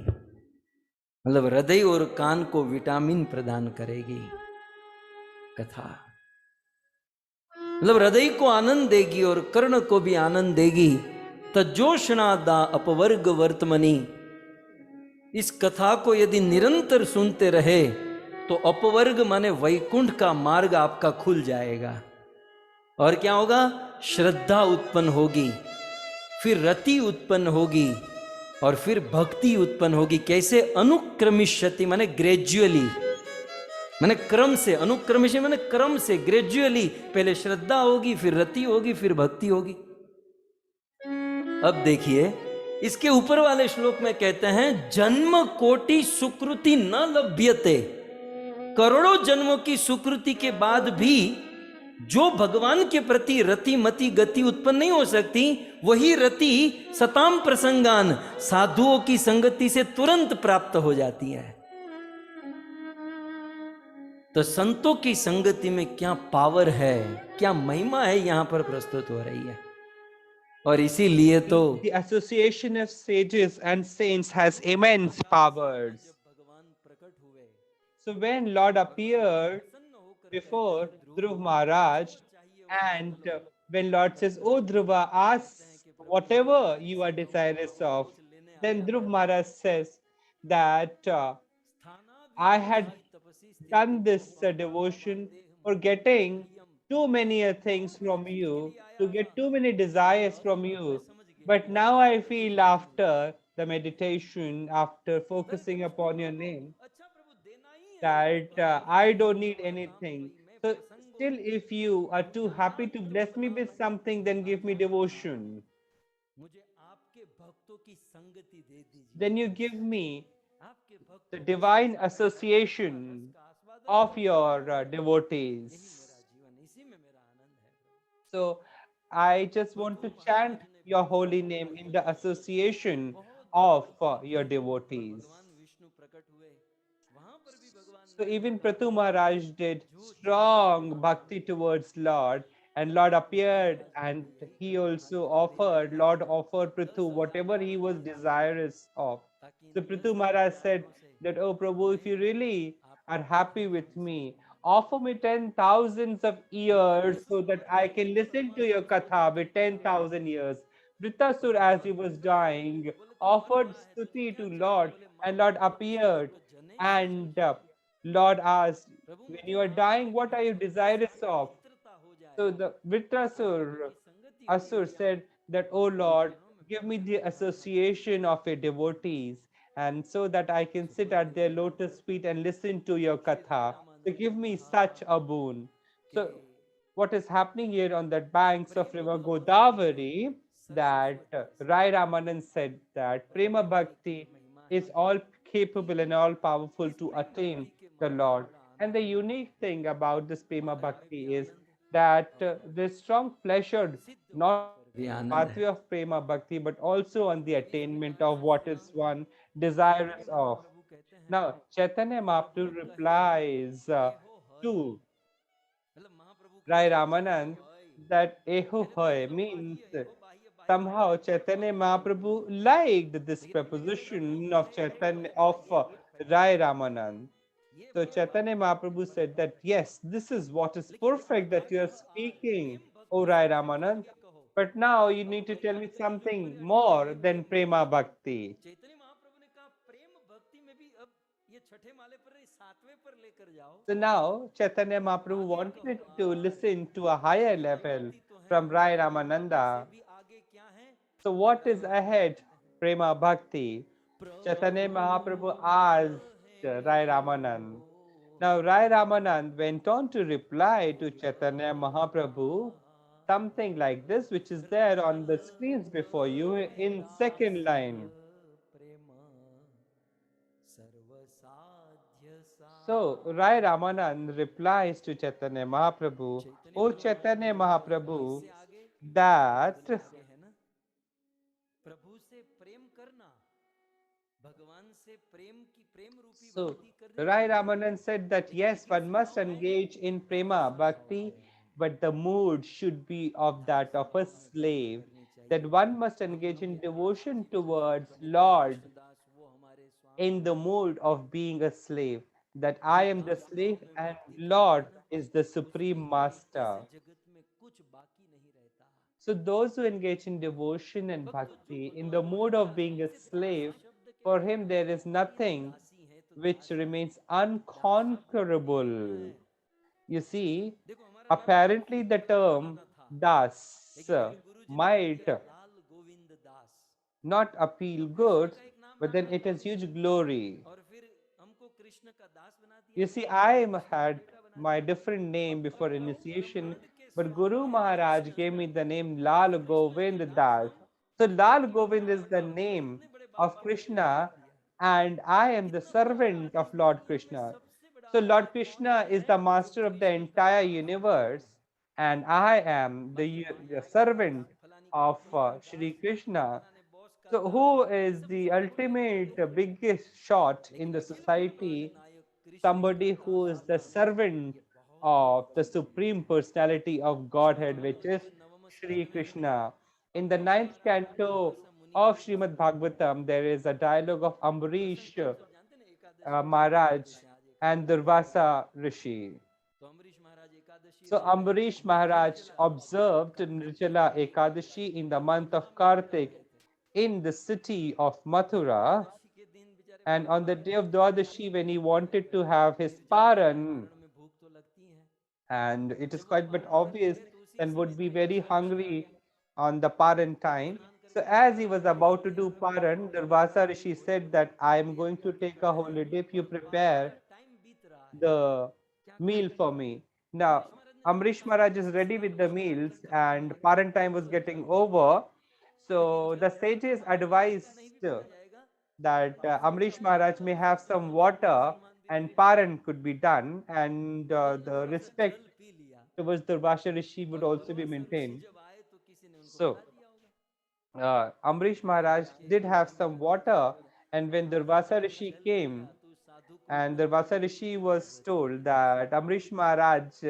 मतलब हृदय और कान को विटामिन प्रदान करेगी कथा। मतलब हृदय को आनंद देगी और कर्ण को भी आनंद देगी। तजोषणादा अपवर्ग वर्तमनी, इस कथा को यदि निरंतर सुनते रहे तो अपवर्ग माने वैकुंठ का मार्ग आपका खुल जाएगा। और क्या होगा? श्रद्धा उत्पन्न होगी, फिर रति उत्पन्न होगी और फिर भक्ति उत्पन्न होगी। कैसे? अनुक्रमिष्यति माने ग्रेजुअली, माने क्रम से, अनुक्रमिष्य माने क्रम से, ग्रेजुअली। पहले श्रद्धा होगी, फिर रति होगी, फिर भक्ति होगी। अब देखिए, इसके ऊपर वाले श्लोक में कहते हैं, जन्म कोटि सुकृति न लभ्यते। करोड़ों जन्मों की सुकृति के बाद भी जो भगवान के प्रति रति मति गति उत्पन्न नहीं हो सकती, वही रति सताम प्रसंगान, साधुओं की संगति से तुरंत प्राप्त हो जाती है। तो संतों की संगति में क्या पावर है, क्या महिमा है, यहां पर प्रस्तुत हो रही है। और इसीलिए तो The association of sages and saints has immense powers. So when Lord appeared before Dhruv Maharaj, and when Lord says, "Oh Dhruva, ask whatever you are desirous of," then Dhruv Maharaj says that I had done this devotion for getting too many things from you, to get too many desires from you. But now I feel after the meditation, after focusing upon your name, that I don't need anything. So still, if you are too happy to bless me with something, then give me devotion. Then you give me the divine association of your devotees. So I just want to chant your holy name in the association of your devotees. So even Prathu Maharaj did strong bhakti towards Lord, and Lord appeared and he also offered, Lord offered Prithu whatever he was desirous of. So Prithu Maharaj said that, "Oh Prabhu, if you really are happy with me, offer me 10,000 of years so that I can listen to your katha with 10,000 years." Vritasur, as he was dying, offered stuti to Lord, and Lord appeared, and Lord asked, "When you are dying, what are you desirous of?" So the Vritrasur Asur said that, "Oh Lord, give me the association of your devotees, and so that I can sit at their lotus feet and listen to your katha. So give me such a boon." So what is happening here on the banks of river Godavari, that Rai Ramanand said that Prema Bhakti is all capable and all powerful to attain the Lord. And the unique thing about this Prema Bhakti is that there's strong pleasure not only on the pathway of Prema Bhakti but also on the attainment of what is one desirous of. Now, Chaitanya Mahaprabhu replies to Rai Ramanand that Eho Hoy means somehow Chaitanya Mahaprabhu liked this preposition of Chaitanya of Rai Ramanand. So Chaitanya Mahaprabhu said that yes, this is what is perfect that you are speaking, O Rai Ramanand. But now you need to tell me something more than Prema Bhakti. So now Chaitanya Mahaprabhu wanted to listen to a higher level from Rai Ramananda. So what is ahead, Prema Bhakti? Chaitanya Mahaprabhu asked Rai Ramanand. Now Rai Ramanand went on to reply to Chaitanya Mahaprabhu something like this, which is there on the screens before you in second line. So Rai Ramanand replies to Chaitanya Mahaprabhu, O Chaitanya Mahaprabhu, that so Rai Ramanand said that yes, one must engage in prema bhakti, but the mood should be of that of a slave. That one must engage in devotion towards Lord in the mood of being a slave. That I am the slave and Lord is the supreme master. So those who engage in devotion and bhakti in the mood of being a slave, for him there is nothing which remains unconquerable. You see, apparently the term das might not appeal good, but then it has huge glory. You see, I had my different name before initiation, but Guru Maharaj gave me the name Lal Govind Das. So Lal Govind is the name of Krishna, and I am the servant of Lord Krishna. So Lord Krishna is the master of the entire universe, and I am the servant of Shri Krishna. So who is the ultimate biggest shot in the society? Somebody who is the servant of the Supreme Personality of Godhead, which is Shri Krishna. In the ninth canto of Srimad Bhagavatam, there is a dialogue of Ambarish Maharaj and Durvasa Rishi. So Ambarish Maharaj observed Nirjala Ekadashi in the month of Kartik in the city of Mathura. And on the day of Dwadashi, when he wanted to have his paran, and it is quite but obvious, then would be very hungry on the paran time. So as he was about to do paran, Durvasa Rishi said that I am going to take a holiday if you prepare the meal for me. Now, Amrish Maharaj is ready with the meals, and paran time was getting over. So the sages advised that Amrish Maharaj may have some water and paran could be done, and the respect towards Durvasha Rishi would also be maintained. So, Amrish Maharaj did have some water, and when Durvasa Rishi came, and Durvasa Rishi was told that Amrish Maharaj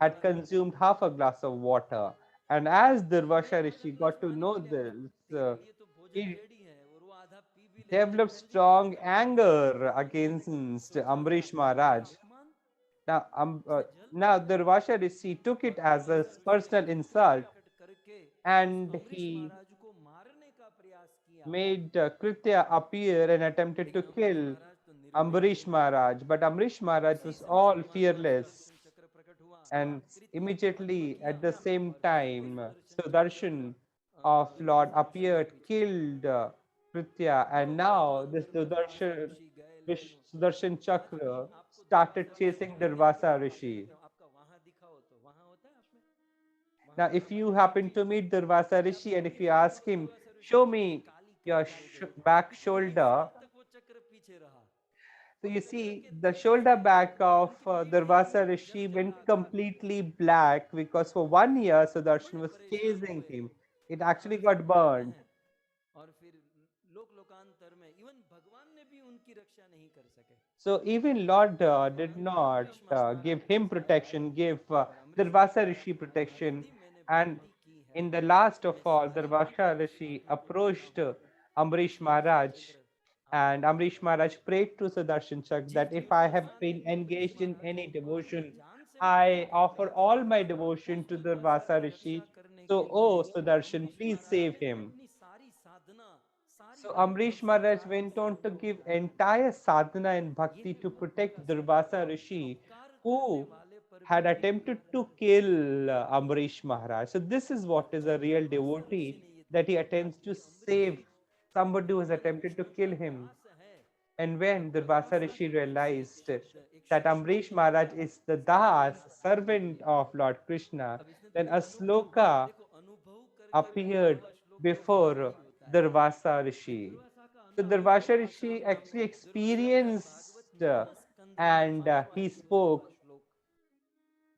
had consumed half a glass of water. And as Durvasa Rishi got to know this, he developed strong anger against Amrish Maharaj. Now, now Durvasha Rishi took it as a personal insult, and he made Kritya appear and attempted to kill Ambarish Maharaj. But Ambarish Maharaj was all fearless, and immediately at the same time, Sudarshan of Lord appeared, killed Kritya, and now this Sudarshan Chakra started chasing Durvasa Rishi. Now, if you happen to meet Durvasa Rishi and if you ask him, show me your back shoulder, So you see, the shoulder back of Durvasa Rishi went completely black because for 1 year Sudarshan was chasing him. It actually got burned. और फिर लोक लोकांतर में even भगवान ने भी उनकी रक्षा नहीं कर सके। So even Lord did not give him protection, give Durvasa Rishi protection. And in the last of all, Durvasa Rishi approached Amrish Maharaj, and Amrish Maharaj prayed to Sudarshan Chak that if I have been engaged in any devotion, I offer all my devotion to Durvasa Rishi. So, oh Sudarshan, please save him. अपनी सारी साधना, सारी So Amrish Maharaj went on to give entire sadhana and bhakti to protect Durvasa Rishi, who had attempted to kill Amrish Maharaj. So this is what is a real devotee, that he attempts to save somebody who has attempted to kill him. And when Durvasa Rishi realized that Amrish Maharaj is the Das, servant of Lord Krishna, then a sloka appeared before Durvasa Rishi. So Durvasa Rishi actually experienced and he spoke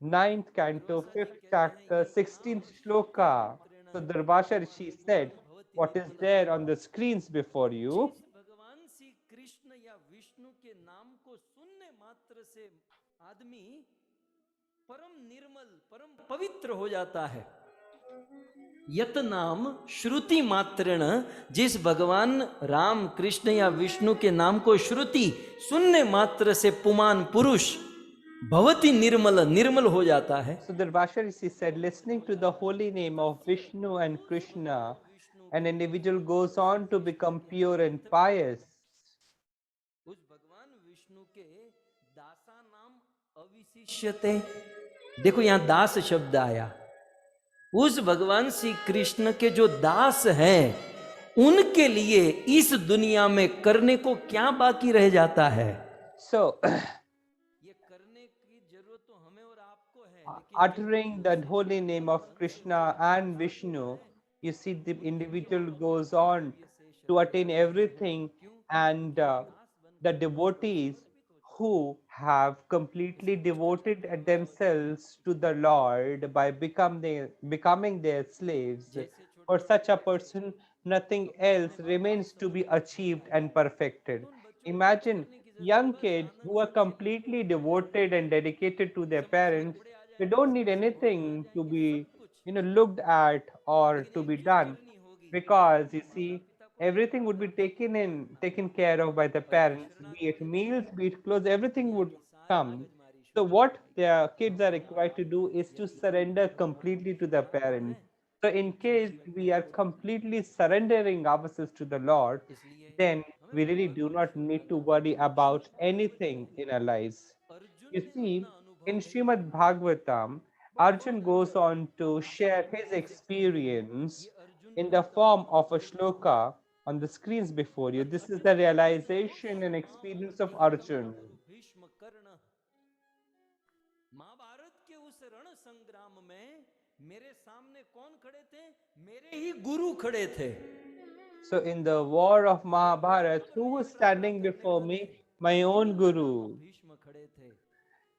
9th canto, 5th chapter, 16th shloka. So Durvasa Rishi said, what is there on the screens before you? भगवान श्री कृष्ण या विष्णु के नाम को सुनने मात्र से आदमी परम निर्मल, परम पवित्र हो जाता है। यत नाम श्रुति मात्रेण, जिस भगवान राम कृष्ण या विष्णु के नाम को श्रुति सुनने मात्र से पुमान पुरुष भवति निर्मल, निर्मल हो जाता है। So Durvasa Rishi said, listening to the holy name of Vishnu and Krishna, an individual goes on to become pure and pious. उस भगवान विष्णु के दासा नाम अविशिष्यते, देखो यहां दास शब्द आया। उस भगवान श्री कृष्ण के जो दास हैं, उनके लिए इस दुनिया में करने को क्या बाकी रह जाता है? So ये करने की जरूरत तो हमें और आपको है, लेकिन uttering the holy name of Krishna and Vishnu, you see the individual goes on to attain everything, and the devotees who have completely devoted themselves to the Lord by becoming their slaves, for such a person, nothing else remains to be achieved and perfected. Imagine young kids who are completely devoted and dedicated to their parents. They don't need anything to be looked at or to be done, because you see everything would be taken care of by the parents, be it meals, be it clothes, everything would come. So what their kids are required to do is to surrender completely to the parents. So in case we are completely surrendering ourselves to the Lord, then we really do not need to worry about anything in our lives. You see, in Srimad Bhagavatam, Arjun goes on to share his experience in the form of a shloka on the screens before you. This is the realization and experience of Arjun. Bhishma कर्ण, महाभारत के उस रण संग्राम में मेरे सामने कौन खड़े थे? मेरे ही गुरु खड़े थे। So in the war of Mahabharata, who was standing before me? My own Guru. Bhishma खड़े थे।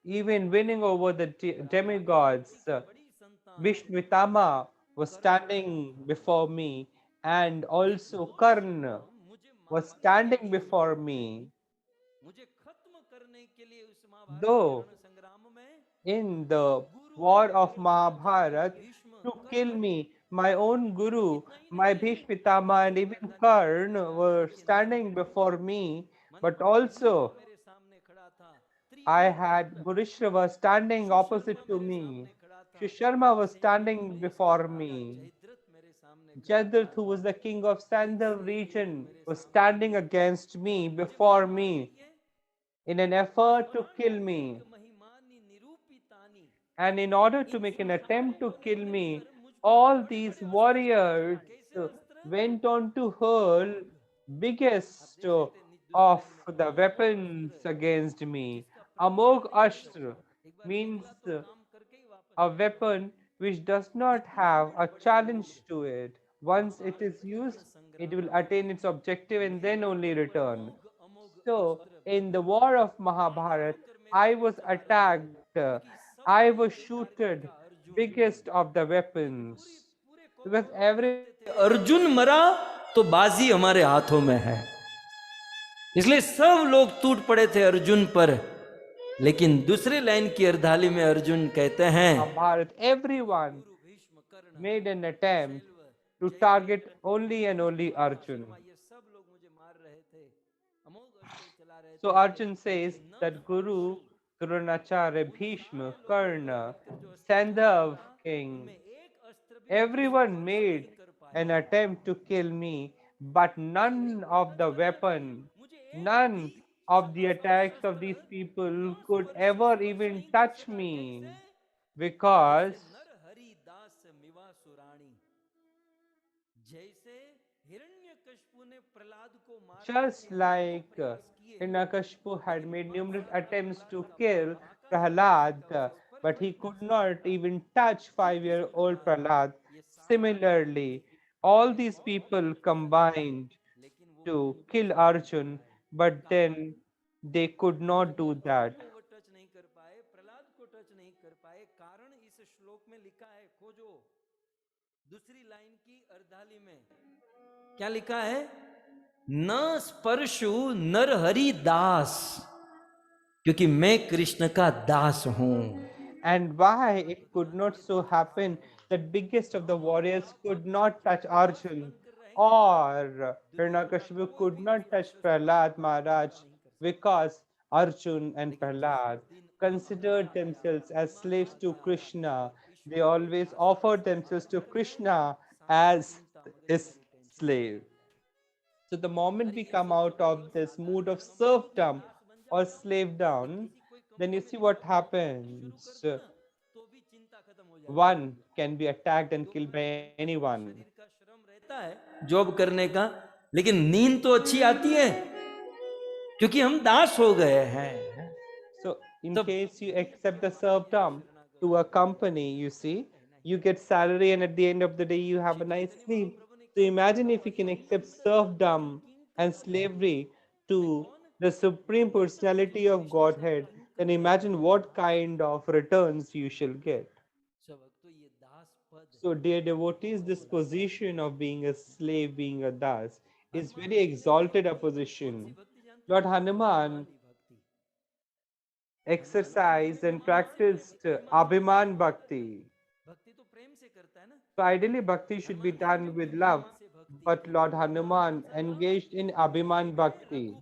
Even winning over the demigods, बड़ी संतान Vishnuvitama was standing before me, and also Karna मुझे was standing before me. मुझे खत्म करने के लिए उस महाभारत के Though रण संग्राम में in the war of Mahabharata, to kill me, my own Guru, my Bhishmitama, and even Karna were standing before me, but also मेरे सामने खड़ा था। I had Bhurishrava standing opposite to me. Shisharma was standing before me. Jayadratha मेरे सामने Jadarath, who was the king of Sandal region, was standing against me, before me, in an effort to kill me. महिमानी निरूपितानी, And in order to make an attempt to kill me, all these warriors went on to hurl biggest of the weapons against me. Amog Ashtra means a weapon which does not have a challenge to it. Once it is used, it will attain its objective and then only return. So in the war of Mahabharat, I was attacked. I was shooted, biggest of the weapons. Because every Arjun मरा तो बाजी हमारे हाथों में है, इसलिए सब लोग टूट पड़े थे अर्जुन पर। लेकिन दूसरी लाइन की अर्धाली में अर्जुन कहते हैं, Mahabharat, everyone made an attempt to target only and only Arjun. ये सब लोग मुझे मार रहे थे, अमोघ अस्त्र चला रहे थे। So Arjun says that Guru, Dronacharya, Bhishma, Karna, Sandhav king, everyone made an attempt to kill me, but none of the weapon, none of the attacks of these people could ever even touch me, because नर हरि दास मिवा सुराणी, जैसे हिरण्यकशिपु ने प्रहलाद को मारने just like Hiranyakashipu had made numerous attempts to kill Prahlad, but he could not even touch 5-year-old Prahlad. Similarly, all these people combined to kill Arjun, but then they could not do that. वो touch नहीं कर पाए, प्रहलाद को touch नहीं कर पाए। कारण इस श्लोक में लिखा है, खोजो दूसरी लाइन की अर्धाली में क्या लिखा है, न स्पर्शु नर हरि दास, क्योंकि मैं कृष्ण का दास हूं। And why it could not so happen that biggest of the warriors could not touch Arjun, or Hiranyakashipu could not touch Prahlad Maharaj, because Arjun and Prahlad considered themselves as slaves to Krishna. They always offered themselves to Krishna as his slave. So the moment we come out of this mood of serfdom or slave down, then you see what happens. One can be attacked and killed by anyone. का श्रम रहता है job करने का, लेकिन नींद तो अच्छी आती है क्योंकि हम दास हो गए हैं। So in case you accept the serfdom to a company, you see, you get salary and at the end of the day you have a nice sleep. So imagine if you can accept serfdom and slavery to the Supreme Personality of Godhead, then imagine what kind of returns you shall get. So, dear devotees, this position of being a slave, being a das, is very exalted a position. Lord Hanuman exercised and practiced Abhiman Bhakti. भक्ति तो प्रेम से करता है ना, So, ideally, Bhakti should be done with love, but Lord Hanuman engaged in Abhiman Bhakti.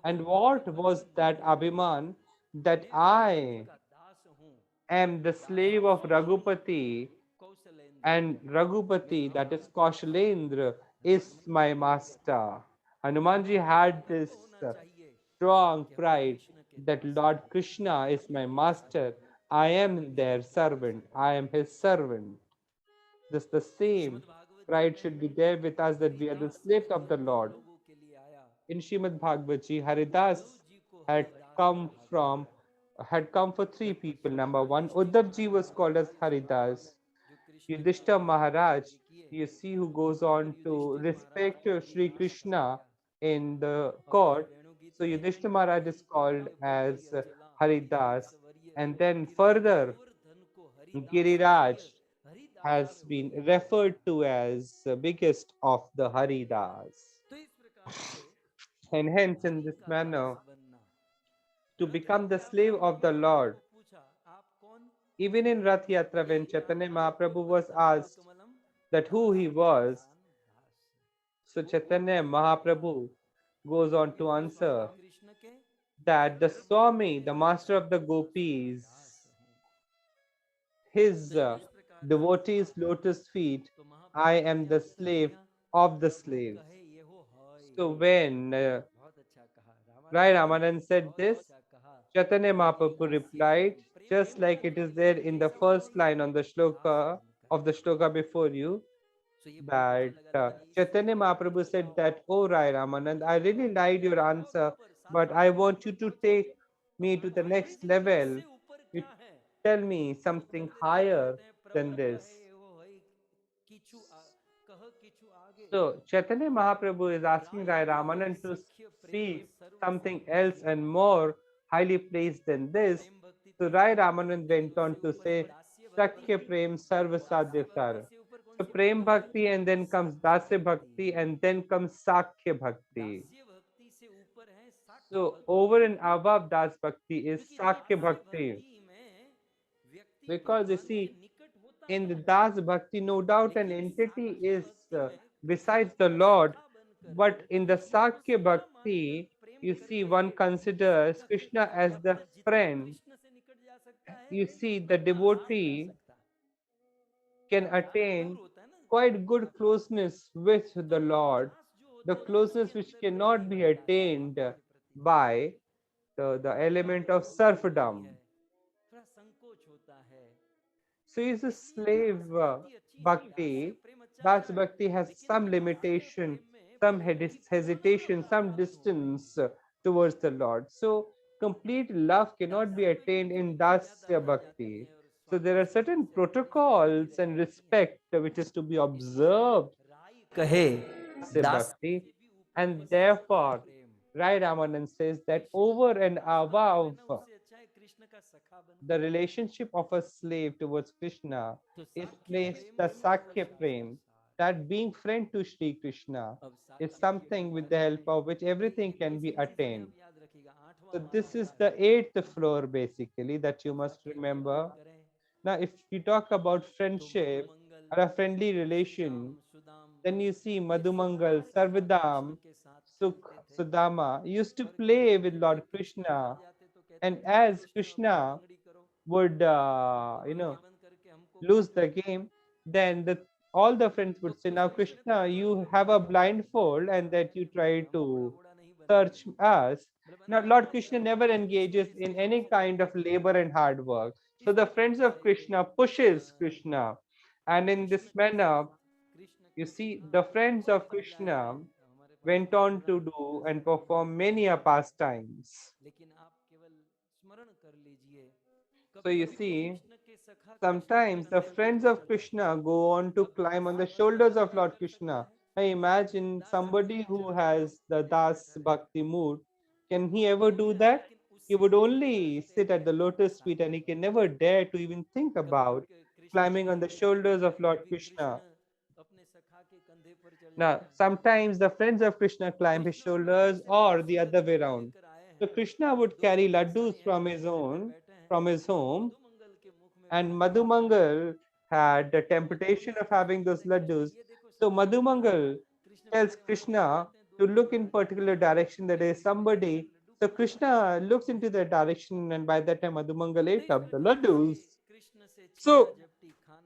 And what was that Abhiman? That I दास हूं am the slave of Raghupati, Kaushalendra. and Raghupati, that is Kaushalendra, is my master. Hanumanji had this strong pride that Lord Krishna is my master. I am their servant. I am his servant. This the same pride should be there with us, that we are the slaves of the Lord. लोगों के लिए आया, In Srimad Bhagavad Ji, Haridas had come for three people. Number one, Uddhav Ji was called as Haridas. Yudhishthira Maharaj, you see, who goes on to respect Sri Krishna in the court. So Yudhishthira Maharaj is called as Haridas. And then further, Giriraj has been referred to as the biggest of the Haridas. तो इस प्रकार से And hence, in this manner, बनना। to become the slave of the Lord. पूछा आप कौन, Even in Rath Yatra, when Chaitanya Mahaprabhu was asked Kamalam that who he was, so Chaitanya Mahaprabhu goes on to answer Krishna के that the Swami, the master of the gopis, his devotees' lotus feet, I am the slave of the slaves. कहे ये हो है। So when बहुत अच्छा कहा Rai Ramanand said this, अच्छा कहा। Chaitanya Mahaprabhu replied, just like it is there in the first line on the shloka of the shloka before you, that Chaitanya Mahaprabhu said that, oh Rai Ramanand, I really liked your answer, but I want you to take me to the next level. You tell me something higher than this. कह किछु आगे So Chaitanya Mahaprabhu is asking Rai Ramanand to speak something else and more highly placed than this. So Rai Ramanand went on to say, Sakya Prem Sarva Sadhya Sar. So Prem Bhakti, and then comes Dasya Bhakti, and then comes Sakya Bhakti. So over and above Das Bhakti is Sakya Bhakti. Because you see, in the Das Bhakti, no doubt an entity is besides the Lord, but in the Sakya Bhakti, you see, one considers Krishna as the friend. You see, the devotee can attain quite good closeness with the Lord, the closeness which cannot be attained by the element of serfdom. So is a slave bhakti. Das bhakti has some limitation, some hesitation, some distance towards the Lord. So complete love cannot be attained in dasya bhakti. So there are certain protocols and respect which is to be observed कहे in Das bhakti, and therefore Rai Ramanand says that over and above the relationship of a slave towards Krishna is placed the Sakya Prem, that being friend to Sri Krishna is something with the help of which everything can be attained. So this is the eighth floor basically that you must remember. Now, if you talk about friendship or a friendly relation, then you see Madhumangal, Sarvadam, Sukh, Sudama used to play with Lord Krishna, and as Krishna would lose the game, then all the friends would say, now Krishna, you have a blindfold and that you try to search us. Now Lord Krishna never engages in any kind of labor and hard work. So the friends of Krishna pushes Krishna, and in this manner, you see, the friends of Krishna went on to do and perform many a pastimes. So you see, sometimes the friends of Krishna go on to climb on the shoulders of Lord Krishna. I imagine somebody who has the Das Bhakti mood, can he ever do that? He would only sit at the lotus feet and he can never dare to even think about climbing on the shoulders of Lord Krishna. Now, sometimes the friends of Krishna climb his shoulders or the other way around. So Krishna would carry laddus from his home, and Madhumangal had the temptation of having those laddus. So Madhumangal tells Krishna to look in particular direction, that is somebody. So Krishna looks into the direction, and by that time Madhumangal ate up the laddus. So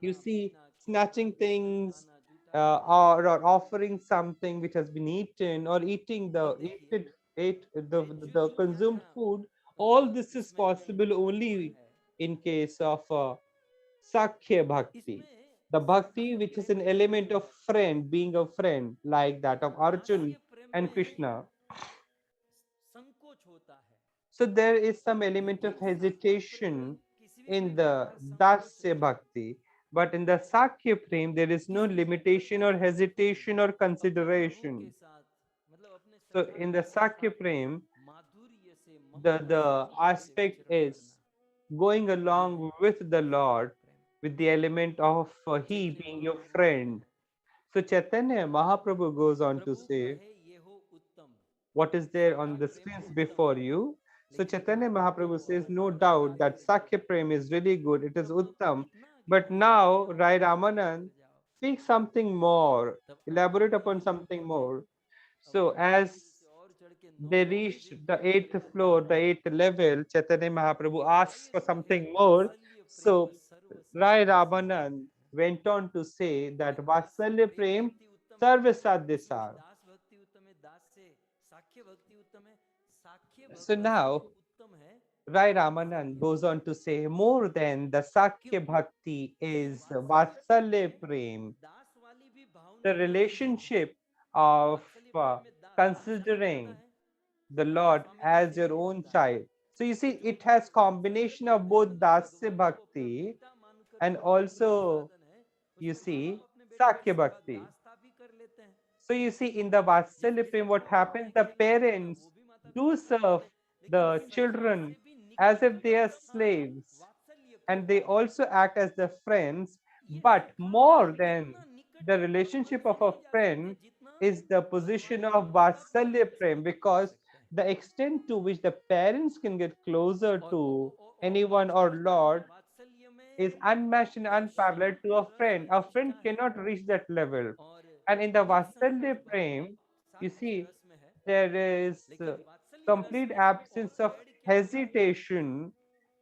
you see, snatching things or offering something which has been eaten, or eating the consumed food, all this is possible only in case of Sakya Bhakti, the Bhakti which is an element of friend, being a friend, like that of Arjun and Krishna. So there is some element of hesitation in the Dasya Bhakti, but in the Sakya Prem, there is no limitation or hesitation or consideration. So in the Sakya Prem, the aspect is going along with the Lord with the element of he being your friend. So Chaitanya Mahaprabhu goes on to say, what is there on the screens before you? So Chaitanya Mahaprabhu says, no doubt that Sakya Prem is really good, it is Uttam. But now Rai Ramanand speaks something more, elaborate upon something more. So as they reached the eighth floor, the eighth level, Chaitanya Mahaprabhu asks for something more. So Rai Ramanand went on to say that Vatsalya Prem Sarvasadhyasar. So now Rai Ramanand goes on to say more than the Sakya Bhakti is Vatsalya Prem, the relationship of considering the Lord as your own child. So you see, it has combination of both Dasya Bhakti and also, you see, Sakya Bhakti. So you see, in the Vatsalya Prem, what happens? The parents do serve the children as if they are slaves, and they also act as the friends. But more than the relationship of a friend is the position of Vatsalya Prem, because the extent to which the parents can get closer to anyone or Lord is unmatched and unparalleled to a friend. A friend cannot reach that level. And in the Vatsalya Prem, you see, there is complete absence of hesitation,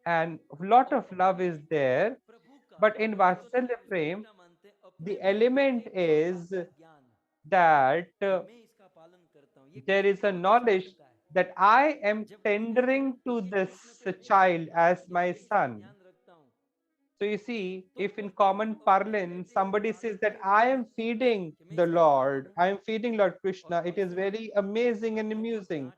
and a lot of love is there. But in Vatsalya Prem, the element is that there is a knowledge that I am tendering to this child as my son. So you see, if in common parlance somebody says that I am feeding the Lord, I am feeding Lord Krishna, it is very amazing and amusing.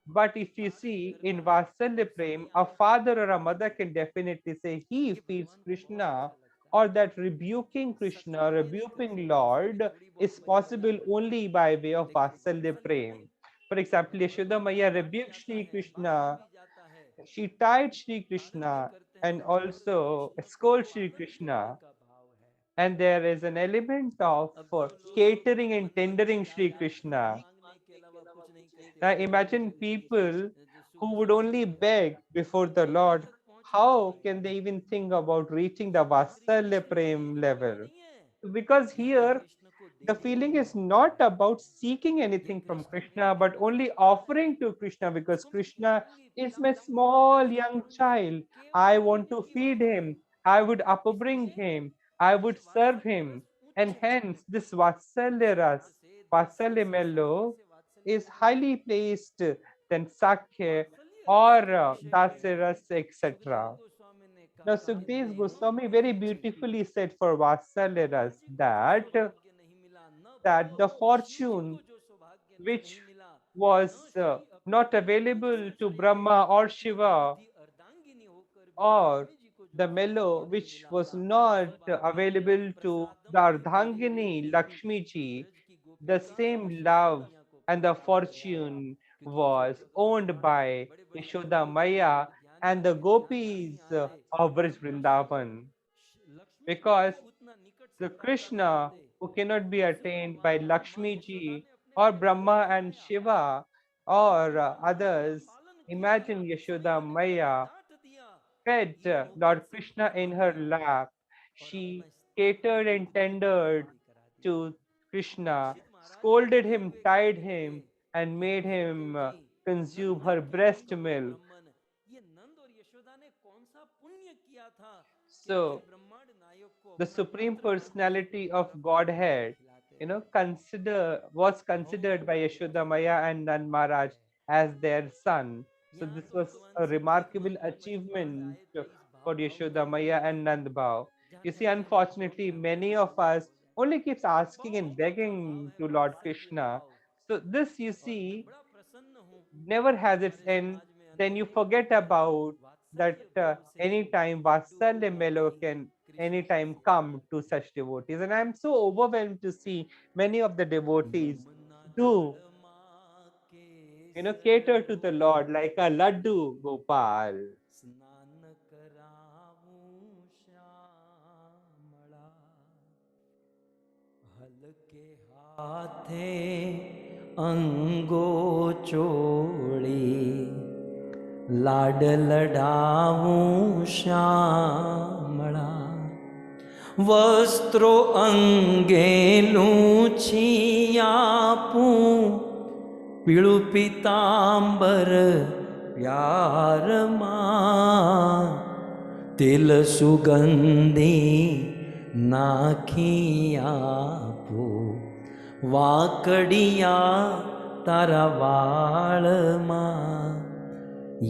But if you see in Vatsalya Prem, a father or a mother can definitely say he feeds Krishna, or that rebuking Krishna, rebuking Lord is possible only by way of Vatsalya Prem. For example, Yashoda Maya rebuked Shri Krishna, she tied Shri Krishna and also scolded Shri Krishna. And there is an element of catering and tendering Shri Krishna. Now imagine people who would only beg before the Lord, how can they even think about reaching the Vatsalya Prem level? Because here the feeling is not about seeking anything from Krishna, but only offering to Krishna, because Krishna is my small young child. I want to feed him. I would upbring him. I would serve him. And hence, this Vatsalya Ras, Vatsalya Mello, is highly placed than Sakya or Dasya Ras, etc. Now, Sukhdev Goswami very beautifully said for Vatsalya Ras that the fortune which was not available to Brahma or Shiva, or the mellow which was not available to the Ardhangini Lakshmi ji, the same love and the fortune was owned by Yashoda Maya and the gopis of Brij Vrindavan, because the Krishna who cannot be attained by Lakshmi ji or Brahma and Shiva or others. Imagine Yashoda Maya fed Lord Krishna in her lap. She catered and tendered to Krishna, scolded him, tied him, and made him consume her breast milk. So, the Supreme Personality of Godhead, was considered by Yashoda Maya and Nand Maharaj as their son. So this was a remarkable achievement for Yashoda Maya and Nand Bhau. You see, unfortunately, many of us only keeps asking and begging to Lord Krishna. So this, you see, never has its end. Then you forget about that anytime Vatsalya Melo can anytime come to such devotees. And I'm so overwhelmed to see many of the devotees do, cater to the Lord like a Laddu Gopal. हाथे अंगो चोड़ी लाड लडाऊं श्यामड़ा वस्त्रो अंगे लूची आपू पीळु पीतांबर प्यार मां तिल सुगंधी नाखी आपू वाकड़िया तारा वाळमा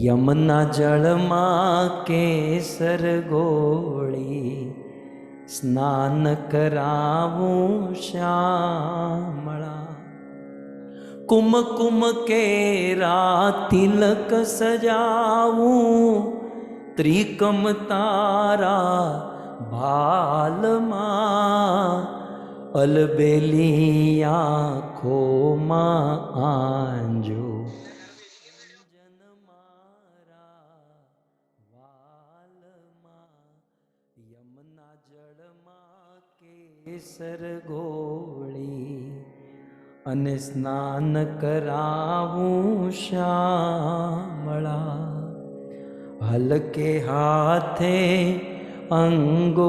यमुना जलमा केसर गोળી स्नान करावूं श्यामळा कुमकुम केरा तिलक सजाऊं त्रिकम तारा भालमा अलबेली आँखों आंजो અંજન મારા વાલમાં યમના જળમાં કેસર ગોળી અને સ્નાન કરાવું શ્યામળા હલકે હાથે અંગોચોળી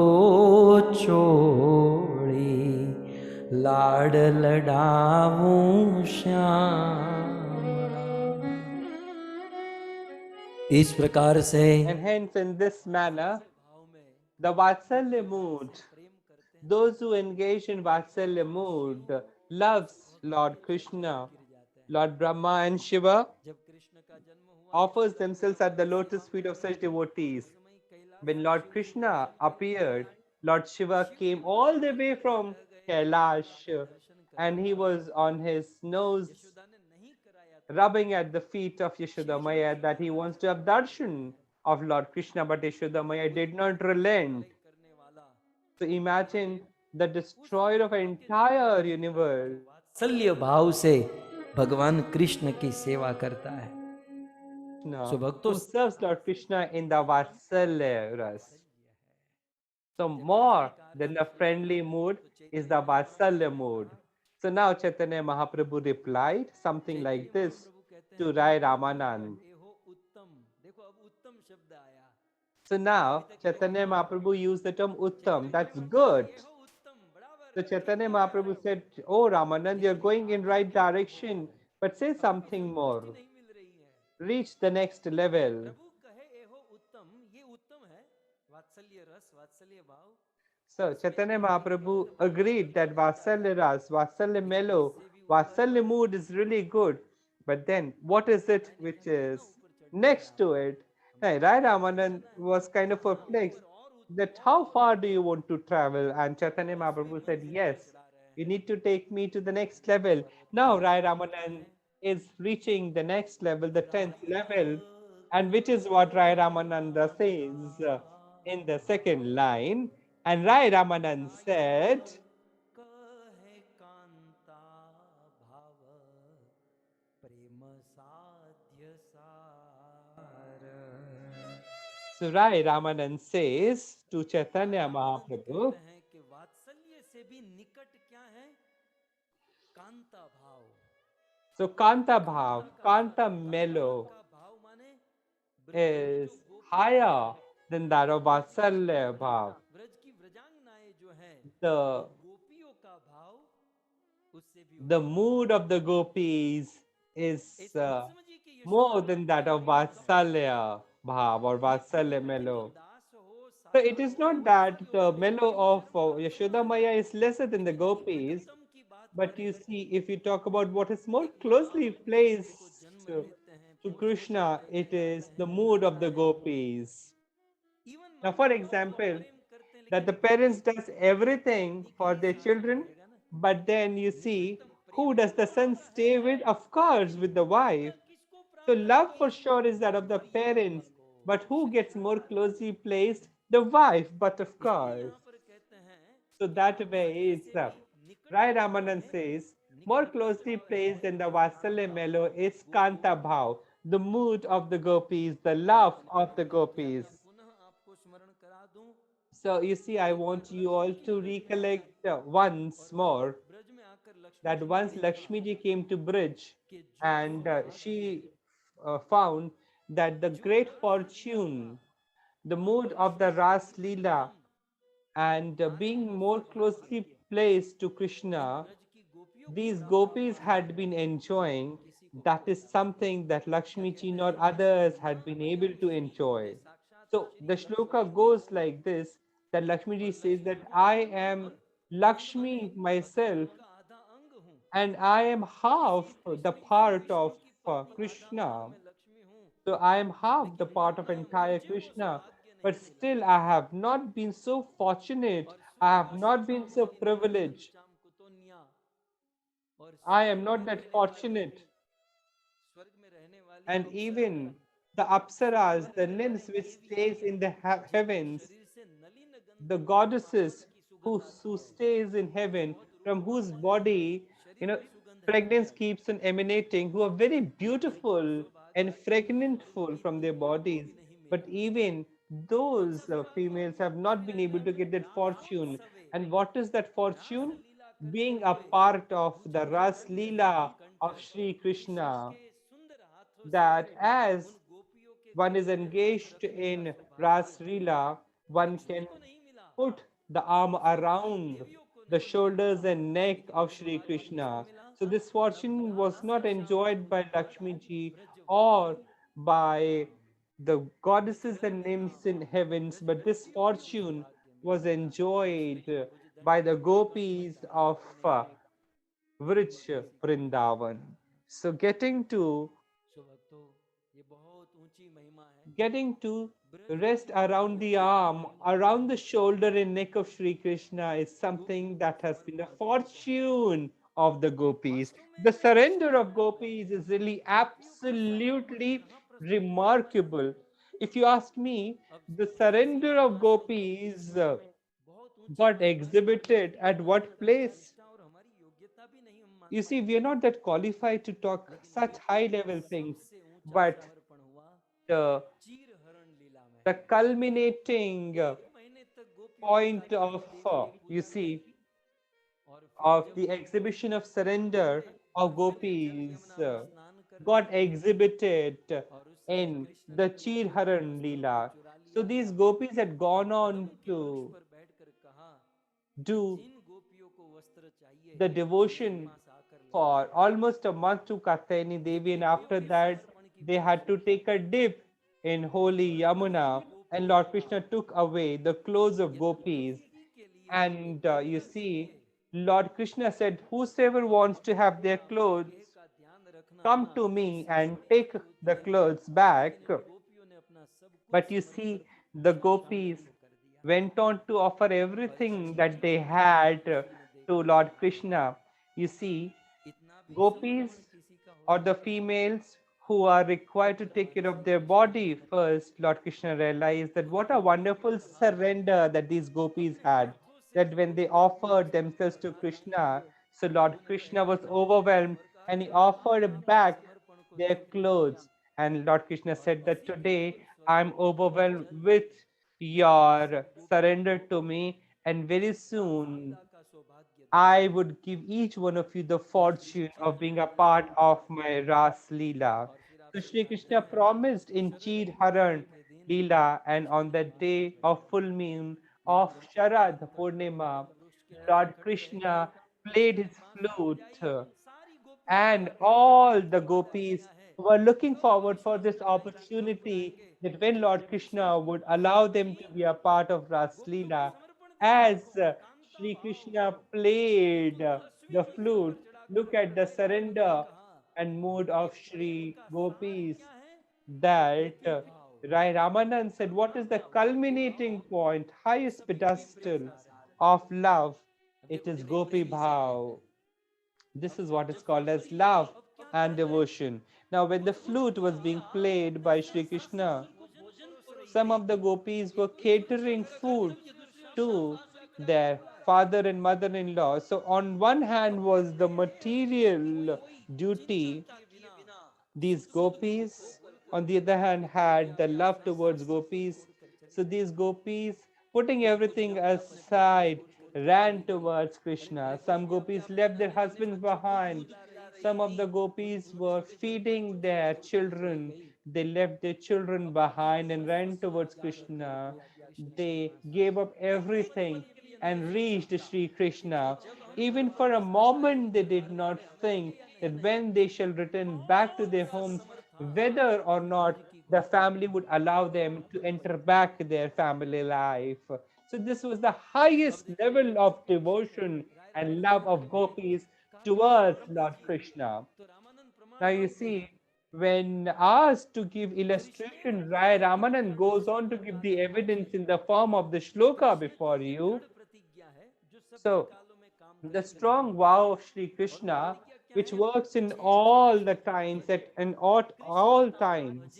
લાડ લડાવું શ્યામળા. इस प्रकार से And hence, in this manner, the Vatsalya mood, those who engage in Vatsalya mood, loves Lord Krishna, Lord Brahma and Shiva, offers themselves at the lotus feet of such devotees. When Lord Krishna appeared, Lord Shiva came all the way from Kailash and he was on his nose rubbing at the feet of Yashoda Maya that he wants to have darshan of Lord Krishna, but Yashoda Maya did not relent. So imagine the destroyer of an entire universe. वात्सल्य भाव से भगवान कृष्ण की सेवा करता है. Krishna, So भक्तों who serves Lord Krishna in the Vatsalya ras. So more than the friendly mood is the Vatsalya mood. So now Chaitanya Mahaprabhu replied something like this to Rai Ramanand. So now Chaitanya Mahaprabhu used the term Uttam, that's good. So Chaitanya Mahaprabhu said, oh Ramanand, you're going in right direction, but say something more. Reach the next level. So Chaitanya Mahaprabhu agreed that Vatsalya Ras, Vatsalya Melo, Vatsalya mood is really good. But then what is it which is next to it? Rai Ramanand was kind of perplexed that how far do you want to travel? And Chaitanya Mahaprabhu said, yes, you need to take me to the next level. Now Rai Ramanand is reaching the next level, the 10th level, and which is what Rai Ramananda says in the second line. And Rai Ramanand said, so Rai Ramanand says to Chaitanya Mahaprabhu, so Kanta Bhav, Kanta Melo is higher than that of Vatsalya Bhav. The mood of the gopis is more than that of Vatsalya Bhav or Vatsalya Melo. So it is not that the Melo of Yashoda Maya is lesser than the gopis, but you see, if you talk about what is more closely placed to Krishna, it is the mood of the gopis. Now, for example, that the parents does everything for their children, but then you see, who does the son stay with? Of course, with the wife. So love for sure is that of the parents, but who gets more closely placed? The wife, but of course. So that way it's Rai Ramanand says, more closely placed than the Vatsalya Melo is Kanta Bhav, the mood of the gopis, the love of the gopis. So you see, I want you all to recollect once more that once Lakshmi ji came to Brij and she found that the great fortune, the mood of the Ras Leela and being more closely placed to Krishna, these gopis had been enjoying, that is something that Lakshmi ji nor others had been able to enjoy. So the shloka goes like this, that Lakshmi ji says that I am Lakshmi myself and I am half the part of Krishna. So I am half the part of entire Krishna, but still I have not been so fortunate, I have not been so privileged. I am not that fortunate. And even the apsaras, the nymphs which stays in the heavens, the goddesses who stays in heaven, from whose body, you know, fragrance keeps on emanating, who are very beautiful and fragrantful from their bodies. But even those females have not been able to get that fortune. And what is that fortune? Being a part of the Ras Leela of Sri Krishna. That as one is engaged in Ras Leela, one can put the arm around the shoulders and neck of Sri Krishna. So this fortune was not enjoyed by Lakshmi ji or by the goddesses and nymphs in heavens, but this fortune was enjoyed by the gopis of Vrich Vrindavan. So getting to rest around the arm, around the shoulder and neck of Sri Krishna is something that has been a fortune of the gopis. The surrender of gopis is really absolutely remarkable. If you ask me, the surrender of gopis got exhibited at what place? You see, we are not that qualified to talk such high level things, but the the culminating point of you see of the exhibition of surrender of gopis got exhibited in the Chirharan Leela. So these gopis had gone on to do the devotion for almost a month to Katyayani Devi, and after that they had to take a dip in holy Yamuna, and Lord Krishna took away the clothes of gopis. And you see, Lord Krishna said, whosoever wants to have their clothes, come to me and take the clothes back. But you see, the gopis went on to offer everything that they had to Lord Krishna. You see, gopis or the females who are required to take care of their body first, Lord Krishna realized that what a wonderful surrender that these gopis had. That when they offered themselves to Krishna, so Lord Krishna was overwhelmed and he offered back their clothes. And Lord Krishna said that today I'm overwhelmed with your surrender to me, and very soon I would give each one of you the fortune of being a part of my Ras Leela. So Shri Krishna promised in Chir Haran Leela, and on the day of full moon of Sharad Purnima, Lord Krishna played his flute, and all the gopis were looking forward for this opportunity that when Lord Krishna would allow them to be a part of Ras Leela, as Sri Krishna played the flute, look at the surrender and mood of Sri Gopis, that Rai Ramanand said, what is the culminating point, highest pedestal of love? It is Gopi Bhav. This is what is called as love and devotion. Now, when the flute was being played by Sri Krishna, some of the gopis were catering food to their father and mother-in-law. So, on one hand was the material duty, these gopis, on the other hand, had the love towards gopis. So these gopis, putting everything aside, ran towards Krishna. Some gopis left their husbands behind. Some of the gopis were feeding their children. They left their children behind and ran towards Krishna. They gave up everything and reached Sri Krishna. Even for a moment, they did not think that when they shall return back to their homes, whether or not the family would allow them to enter back their family life. So, this was the highest level of devotion and love of gopis towards Lord Krishna. Now, you see, when asked to give illustration, Rai Ramanand goes on to give the evidence in the form of the shloka before you. So, the strong vow of Sri Krishna, which works in all the times, at and at all times.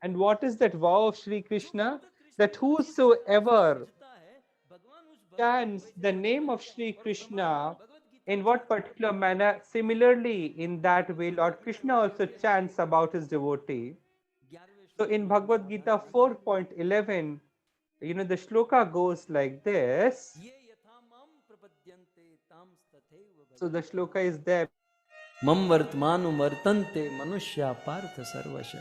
And what is that vow of Sri Krishna? That whosoever chants the name of Sri Krishna In what particular manner? Similarly, in that way, Lord Krishna also chants about his devotee. So in Bhagavad Gita 4.11, the shloka goes like this. So the shloka is there. मम वर्तमान वर्तन्ते मनुष्य पार्थ सर्वश।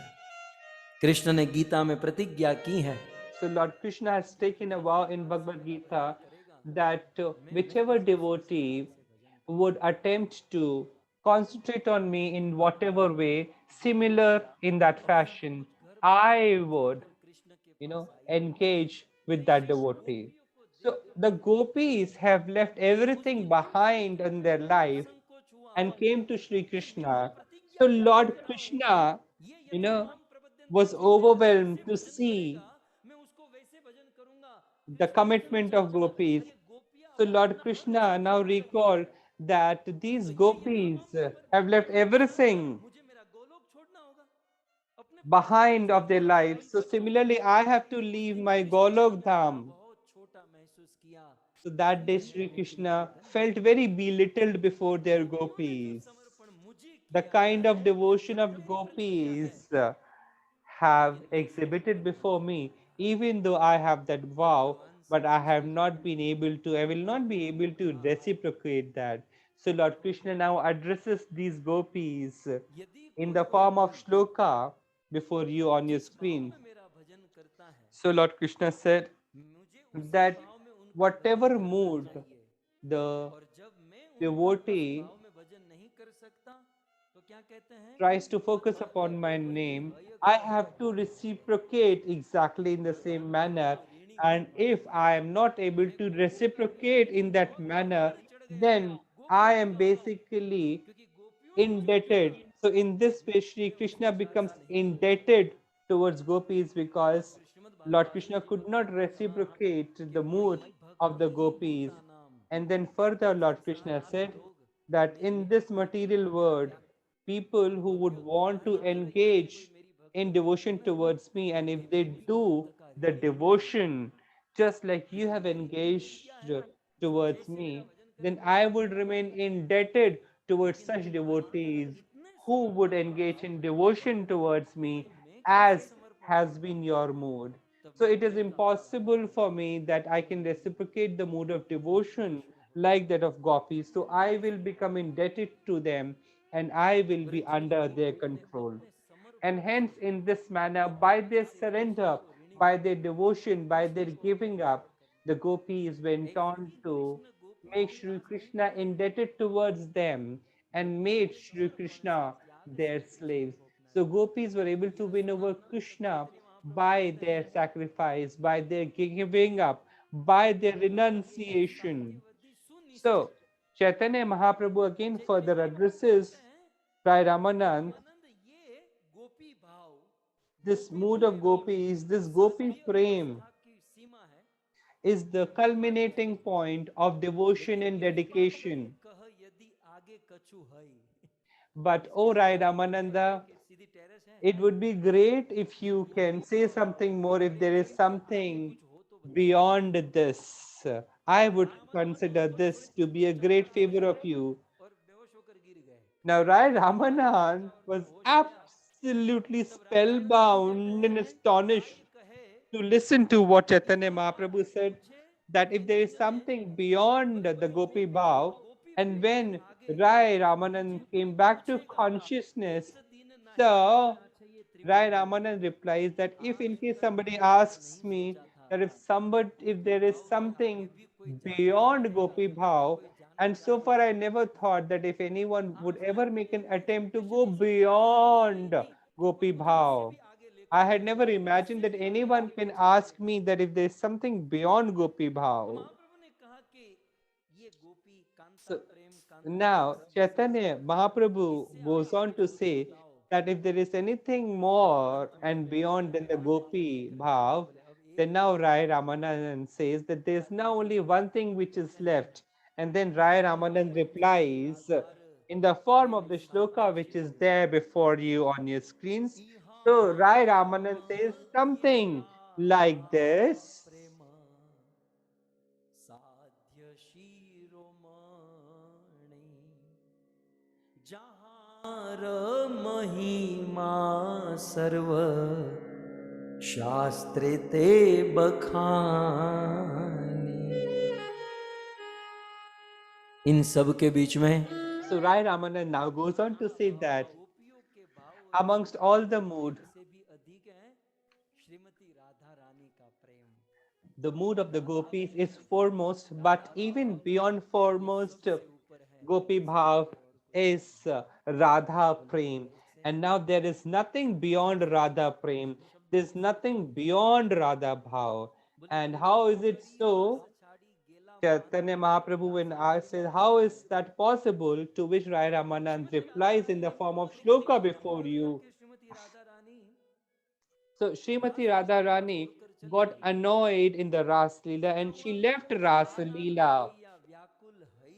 कृष्ण ने गीता में प्रतिज्ञा की है। So Lord Krishna has taken a vow in Bhagavad Gita that whichever devotee would attempt to concentrate on me in whatever way, similar in that fashion, I would, engage with that devotee. So the gopis have left everything behind in their life and came to Sri Krishna. So Lord Krishna, was overwhelmed to see the commitment of gopis. So Lord Krishna now recalled that these gopis have left everything behind of their lives. So similarly, I have to leave my Golok Dham. So that day Sri Krishna felt very belittled before their gopis. The kind of devotion of gopis have exhibited before me, even though I have that vow, but I have not been able to, I will not be able to reciprocate that. So Lord Krishna now addresses these gopis in the form of shloka before you on your screen. So Lord Krishna said that whatever mood the devotee tries to focus upon my name, I have to reciprocate exactly in the same manner. And if I am not able to reciprocate in that manner, then I am basically indebted. So in this way, Sri Krishna becomes indebted towards gopis because Lord Krishna could not reciprocate the mood of the gopis. And then further, Lord Krishna said that in this material world, people who would want to engage in devotion towards me, and if they do the devotion just like you have engaged towards me, then I would remain indebted towards such devotees who would engage in devotion towards me as has been your mood. So it is impossible for me that I can reciprocate the mood of devotion like that of gopis. So I will become indebted to them and I will be under their control. And hence, in this manner, by their surrender, by their devotion, by their giving up, the gopis went on to make Sri Krishna indebted towards them and made Sri Krishna their slaves. So gopis were able to win over Krishna by their sacrifice, by their giving up, by their renunciation. So Chaitanya Mahaprabhu again further addresses Rai Ramanand. This mood of gopis, this gopi prem is the culminating point of devotion and dedication. But oh Rai Ramananda, it would be great if you can say something more, if there is something beyond this. I would consider this to be a great favor of you. Now, Rai Ramanand was absolutely spellbound and astonished to listen to what Chaitanya Mahaprabhu said, that if there is something beyond the Gopi Bhav, and when Rai Ramanand came back to consciousness, so Rai Ramanand replies that if in case somebody asks me that if there is something beyond Gopi Bhav, and so far I never thought that if anyone would ever make an attempt to go beyond Gopi Bhav, I had never imagined that anyone can ask me that if there is something beyond Gopi Bhav. So now Chaitanya Mahaprabhu goes on to say that if there is anything more and beyond than the Gopi Bhav, then now Rai Ramanand says that there is now only one thing which is left. And then Rai Ramanand replies in the form of the shloka which is there before you on your screens. So Rai Ramanand says something like this. महिमा सर्व शास्त्रे ते बखाने। इन सब के बीच में So Rai Ramanand now goes on to say that amongst all the mood, the mood of the gopis is foremost, but even beyond foremost, Gopi Bhav is Radha Prem. And now there is nothing beyond Radha Prem. There's nothing beyond Radha Bhav. And how is it so? Chaitanya Mahaprabhu when I said, how is that possible? To which Rai Ramanand replies in the form of shloka before you. So Srimati Radharani got annoyed in the Ras Leela and she left Ras Leela.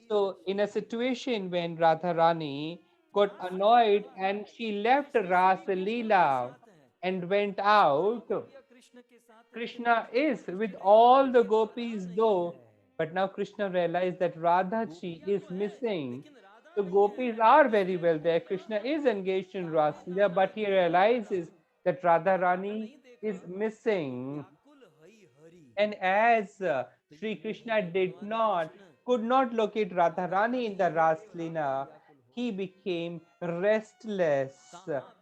So in a situation when Radharani got annoyed and she left Ras Leela and went out, Krishna is with all the gopis though, but now Krishna realized that Radhaji is missing. The gopis are very well there. Krishna is engaged in Rasleela, but he realizes that Radharani is missing. And as Sri Krishna could not locate Radharani in the Raslina, he became restless.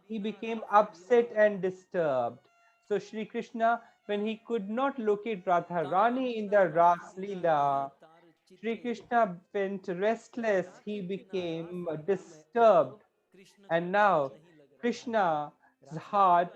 He became upset and disturbed. So Sri Krishna, when he could not locate Radharani in the Raslila, Sri Krishna went restless. He became disturbed. And now Krishna's heart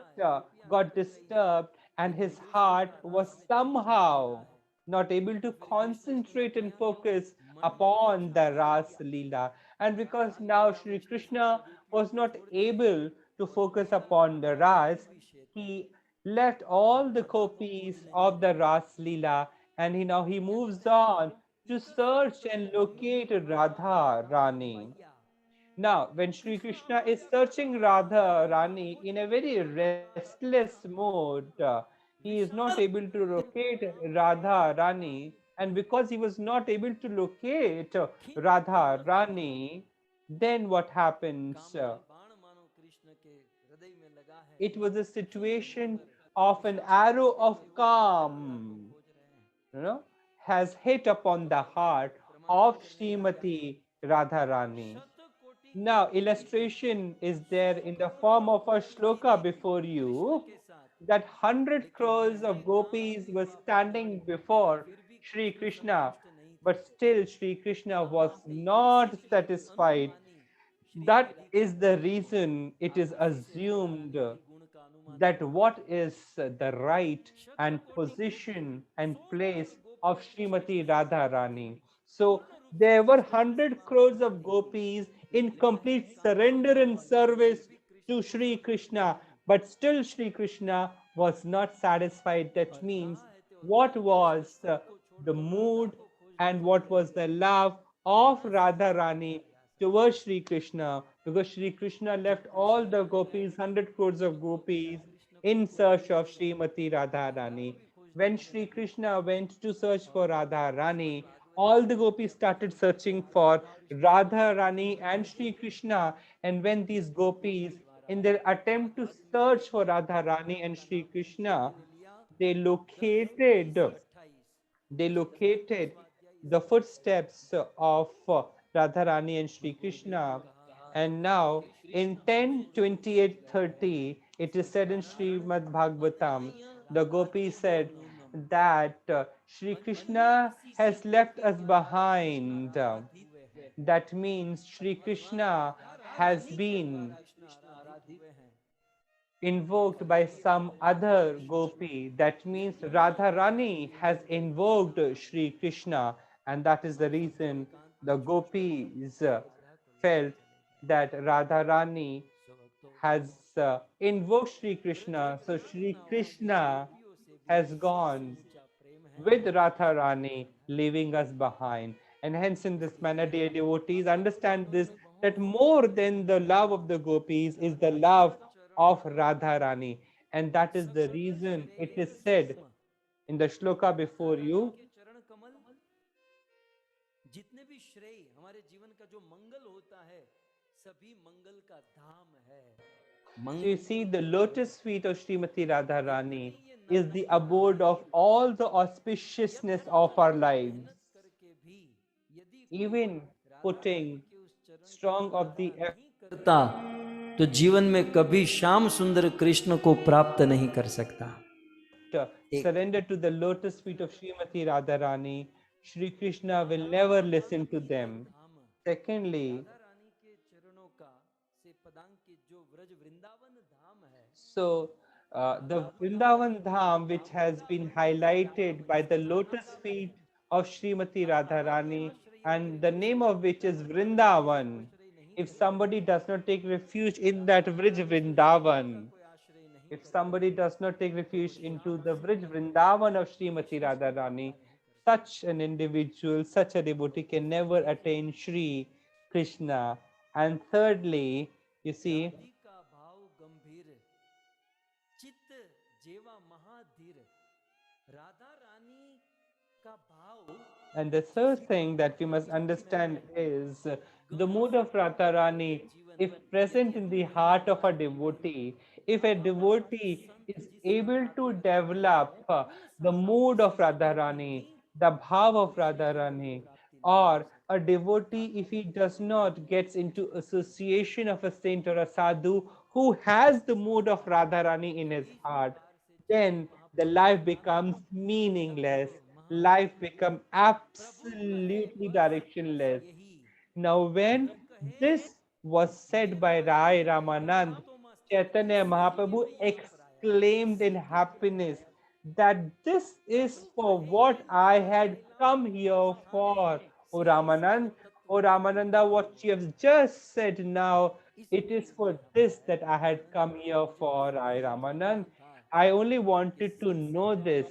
got disturbed and his heart was somehow not able to concentrate and focus upon the Ras Leela. And because now Sri Krishna was not able to focus upon the Ras, he left all the copies of the Ras Leela and he moves on to search and locate Radha Rani. Now, when Sri Krishna is searching Radha Rani in a very restless mode, he is not able to locate Radha Rani, and because he was not able to locate Radha Rani, then what happens? It was a situation of an arrow of calm, has hit upon the heart of Srimati Radharani. Now, illustration is there in the form of a shloka before you that 100 crores of gopis were standing before Sri Krishna, but still Sri Krishna was not satisfied. That is the reason it is assumed that what is the right and position and place of Srimati Radharani. So there were 100 crores of gopis in complete surrender and service to Sri Krishna, but still Sri Krishna was not satisfied. That means what was the mood and what was the love of Radharani towards Sri Krishna, because Sri Krishna left all the gopis, 100 crores of gopis, in search of Srimati Radharani. When Sri Krishna went to search for Radharani, all the gopis started searching for Radharani and Sri Krishna. And when these gopis, in their attempt to search for Radharani and Sri Krishna, they located the footsteps of Radharani and Sri Krishna. And now in 10:28:30, it is said in Srimad Bhagavatam, the Gopi said that Sri Krishna has left us behind. That means Sri Krishna has been invoked by some other gopi. That means Radharani has invoked Sri Krishna, and that is the reason the gopis felt that Radharani has invoked Sri Krishna. So Sri Krishna has gone with Radharani, leaving us behind. And hence, in this manner, dear devotees, understand this, that more than the love of the gopis is the love of Radharani. And that is the reason it is said in the shloka before you, जितने भी श्रेय हमारे जीवन का जो मंगल होता है सभी मंगल का धाम है। So you see, the lotus feet of Srimati Radharani is the abode of all the auspiciousness of our lives. करके भी यदि Even putting के उस चरण strong of the नहीं करता तो जीवन में कभी श्याम सुंदर कृष्ण को प्राप्त नहीं कर सकता। surrender to the lotus feet of Srimati Radharani, Shri Krishna will never listen to them. Secondly, Radha Rani के चरणों का से पदांग के जो व्रज वृंदावन धाम है, so the Vrindavan Dham, which has been highlighted by the lotus feet of Srimati Radharani, and the name of which is Vrindavan. If somebody does not take refuge in that Vrij Vrindavan, कोई आश्रय नहीं, if somebody does not take refuge into the Vrij Vrindavan of Srimati Radharani, such an individual, such a devotee can never attain Shri Krishna. And thirdly, you see, का भाव गंभीर, चित्त जेवा महाधीर, राधा रानी का भाव, and the third thing that we must understand is the mood of Radharani, if present in the heart of a devotee, if a devotee is able to develop the mood of Radharani, the bhav of Radharani, or a devotee, if he does not gets into association of a saint or a sadhu who has the mood of Radharani in his heart, then the life becomes meaningless. Life becomes absolutely directionless. Now, when this was said by Rai Ramanand, Chaitanya Mahaprabhu exclaimed in happiness that this is for what I had come here for. O Ramanand, O Ramananda, what you have just said now, it is for this that I had come here for, Rai Ramanand. I only wanted to know this,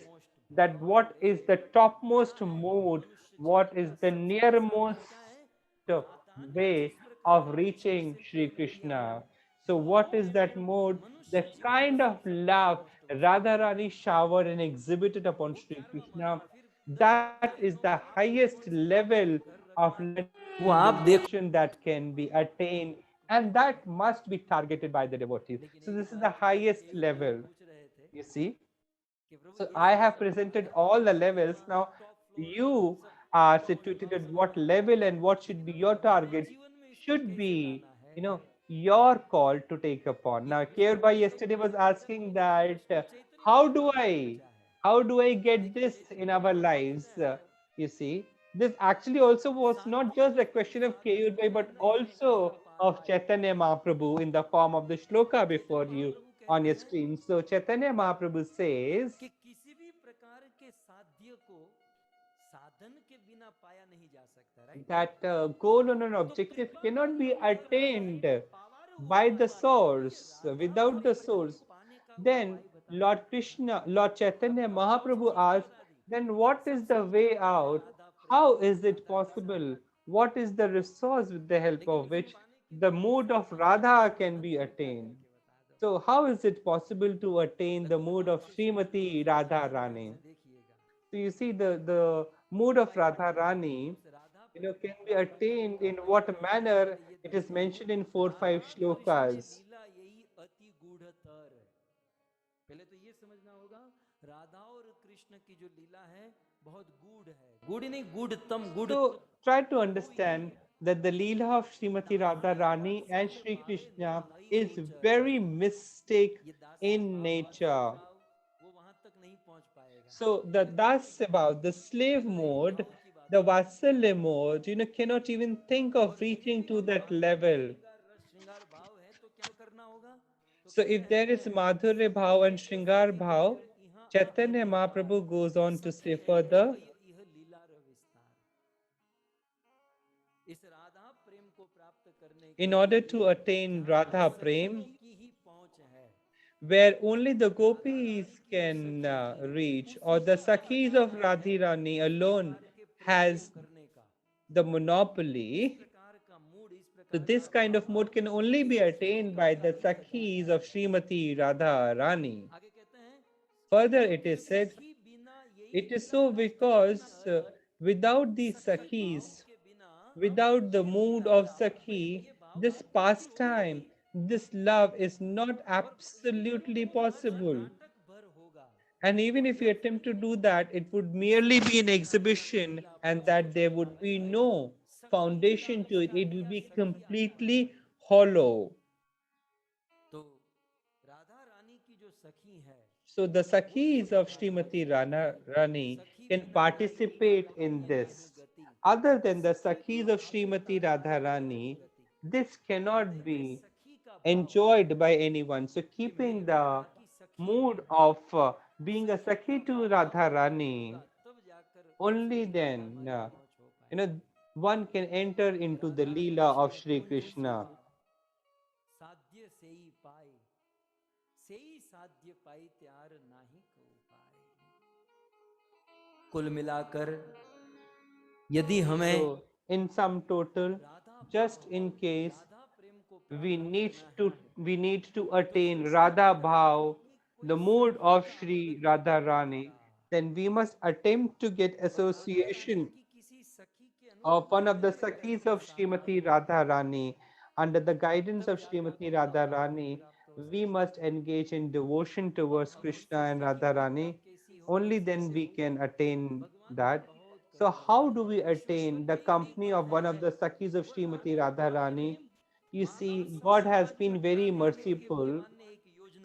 that what is the topmost mood, what is the nearmost way of reaching Sri Krishna. So, what is that mode? The kind of love Radharani showered and exhibited upon Sri Krishna, that is the highest level of वो आप देखो devotion that can be attained, and that must be targeted by the devotees. So, this is the highest level, you see. So I have presented all the levels. Now you are situated at what level and what should be your target should be, your call to take upon. Now Keurbai yesterday was asking that how do I get this in our lives? You see, this actually also was not just a question of Keurbai but also of Chaitanya Mahaprabhu in the form of the shloka before you on your screen. So Chaitanya Mahaprabhu says कि किसी भी प्रकार के साध्य को साधन के बिना पाया नहीं जा सकता, right? that goal or an objective cannot be attained by the source, without the source. Then Lord Krishna, Lord Chaitanya Mahaprabhu asked, then what is the way out? How is it possible? What is the resource with the help of which the mood of Radha can be attained? So how is it possible to attain the mood of Srimati Radha Rani? So you see the mood of Radha Rani, can be attained in what manner it is mentioned in 4-5 shlokas. लीला यही अति गूढ़तर। पहले तो ये समझना होगा, राधा और कृष्ण की जो लीला है बहुत गूढ़ है, गूढ़ नहीं गूढ़तम, गूढ़। So try to understand that the Leela of Srimati Radha Rani and Sri Krishna is very mystic in nature. वो वहां तक नहीं पहुंच पाएगा। So the Das about the slave mode, the Vatsalya mode, cannot even think of reaching to that level. श्रृंगार भाव है तो क्या करना होगा? So if there is Madhurya Bhav and Shringar Bhav, Chaitanya Mahaprabhu goes on to say further, यह लीला विस्तार, इस राधा प्रेम को प्राप्त करने in order to attain Radha Prem, की ही पहुंच है, where only the gopis can reach, or the Sakhis of Radhirani alone has करने का the monopoly. प्रकार का मूड, इस प्रकार So this kind of mode can only be attained by the Sakhis of Srimati Radha Rani. आगे कहते हैं, Further, it is said, ही बिना यही it is so because without these Sakhis, के बिना without the mood of Sakhi, this pastime, this love is not absolutely possible. And even if you attempt to do that, it would merely be an exhibition, and that there would be no foundation to it. It will be completely hollow. तो राधा रानी की जो सखी है, So the Sakhis of Srimati Rani can participate in this. Other than the Sakhis of Srimati Radharani, this cannot be enjoyed by anyone. So keeping the mood of being a Sakhi to Radharani, तब जाकर only then, you know, one can enter into the Leela of Sri Krishna. साध्य से ही पाए, से ही साध्य पाई त्यार नाही को पाए। कुल मिलाकर यदि हमें So, in sum total, just in case we need to attain Radha Bhav, the mood of Sri Radha Rani, then we must attempt to get association of one of the Sakhis of Srimati Radha Rani. Under the guidance of Srimati Radha Rani, we must engage in devotion towards Krishna and Radha Rani. Only then we can attain that. So, how do we attain the company of one of the Sakhis of Srimati Radha Rani? You see, God has been very merciful.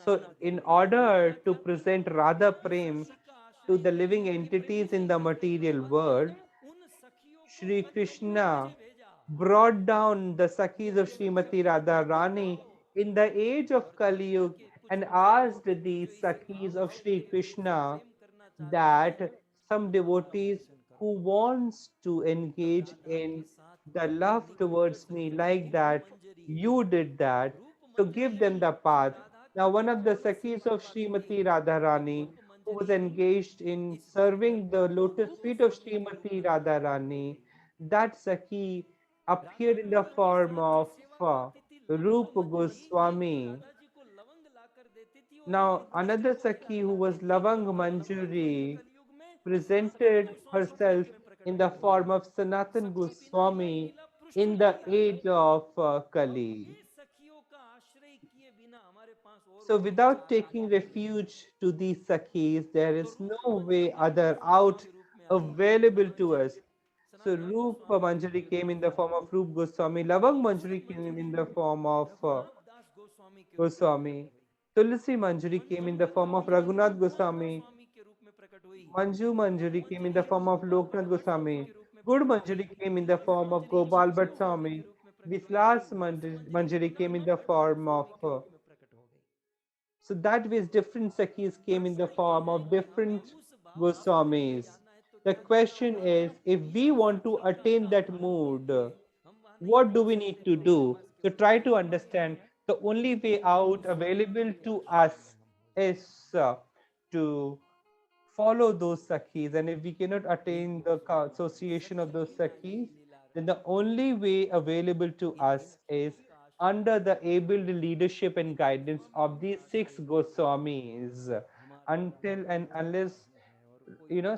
So, in order to present Radha Prem to the living entities in the material world, Shri Krishna brought down the Sakhis of Srimati Radha Rani in the age of Kali Yuga and asked the Sakhis of Shri Krishna that some devotees who wants to engage in the love towards me like that you did that, so give them the path. Now one of the Sakhis of Srimati Radharani who was engaged in serving the lotus feet of Srimati Radharani, that Sakhi appeared in the form of Rupa Goswami. Now another Sakhi who was Lavang Manjuri presented herself in the form of Sanatan Goswami in the age of Kali. So, without taking refuge to these Sakhis, there is no way other out available to us. So, Rupa Manjari came in the form of Rup Goswami, Lavang Manjari came in the form of Goswami, Tulsi Manjari came in the form of Raghunath Goswami, Manju Manjari came in the form of Loknath Goswami. Good Manjari came in the form of Gopal Bhatt Swami. Vislas Manjari came in the form of. So that means different Sakhis came in the form of different Goswamis. The question is, if we want to attain that mood, what do we need to do? So try to understand the only way out available to us is to follow those Sakhis. And if we cannot attain the association of those Sakhis, then the only way available to us is under the able leadership and guidance of these six Goswamis. Until and unless,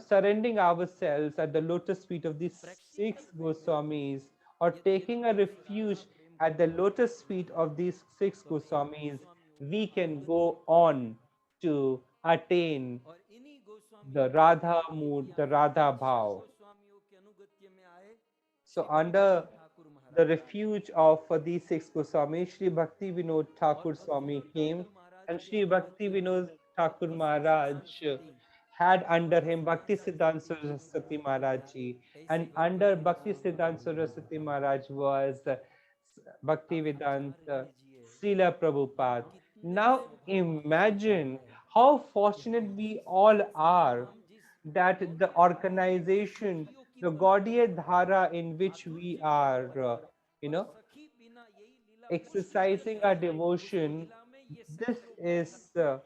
surrendering ourselves at the lotus feet of these six Goswamis, or taking a refuge at the lotus feet of these six Goswamis, we can go on to attain the Radha mood, the Radha Bhav. So, under the refuge of these six Goswamis, Sri Bhakti Vinod Thakur Swami came, and Sri Bhakti Vinod Thakur Maharaj had under him Bhakti Siddhanta Saraswati Maharaj ji, and under Bhakti Siddhanta Saraswati Maharaj was Bhakti Vedanta Srila Prabhupada. Now imagine how fortunate we all are that the organization, the Gaudiya Dhara in which we are, you know, exercising our devotion, this is the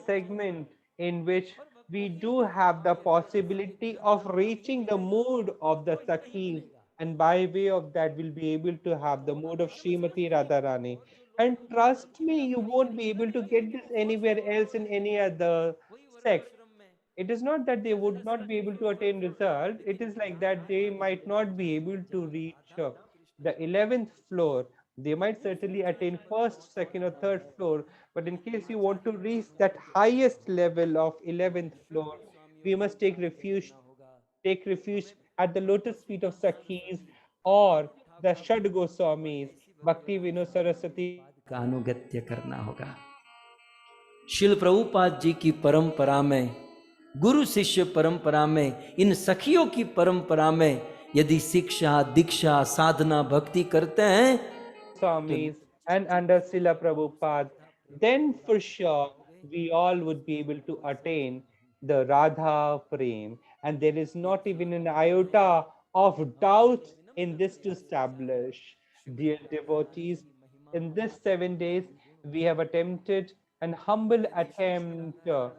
segment in which we do have the possibility of reaching the mood of the Sakhis, and by way of that, we'll be able to have the mood of Srimati Radharani. And trust me, you won't be able to get this anywhere else in any other sect. It is not that they would not be able to attain result. It is like that they might not be able to reach the 11th floor, They might certainly attain first, second, or third floor, but in case you want to reach that highest level of 11th floor, we must take refuge at the lotus feet of Sakhis or the Shad Goswamis, Bhakti Vinod Saraswati. का अनुगत्य करना होगा। शिल प्रभुपाद जी की परंपरा में, गुरु शिष्य परंपरा में, इन सखियों की परंपरा में यदि शिक्षा, दीक्षा, साधना, भक्ति करते हैं Swamis and under Srila Prabhupada, then for sure we all would be able to attain the Radha Prem. And there is not even an iota of doubt in this to establish. Dear devotees, in this 7 days, we have attempted an humble attempt to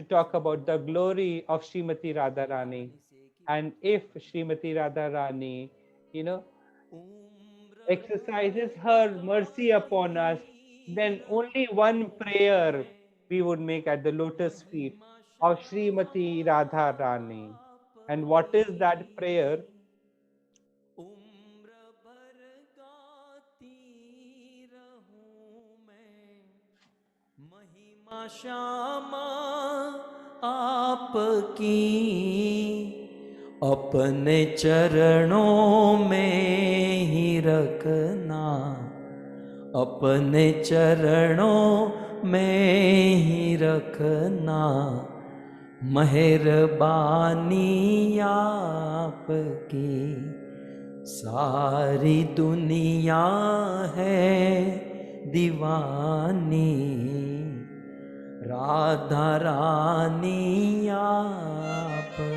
talk about the glory of Srimati Radharani. And if Srimati Radharani, you know, exercises her mercy upon us, then only one prayer we would make at the lotus feet of Srimati Radha Rani. And what is that prayer? उम्र भर गाती रहूं मैं महिमा श्यामा आपकी, अपने चरणों में ही रखना, अपने चरणों में ही रखना, मेहरबानी आपकी, सारी दुनिया है दीवानी, राधा रानी आपकी।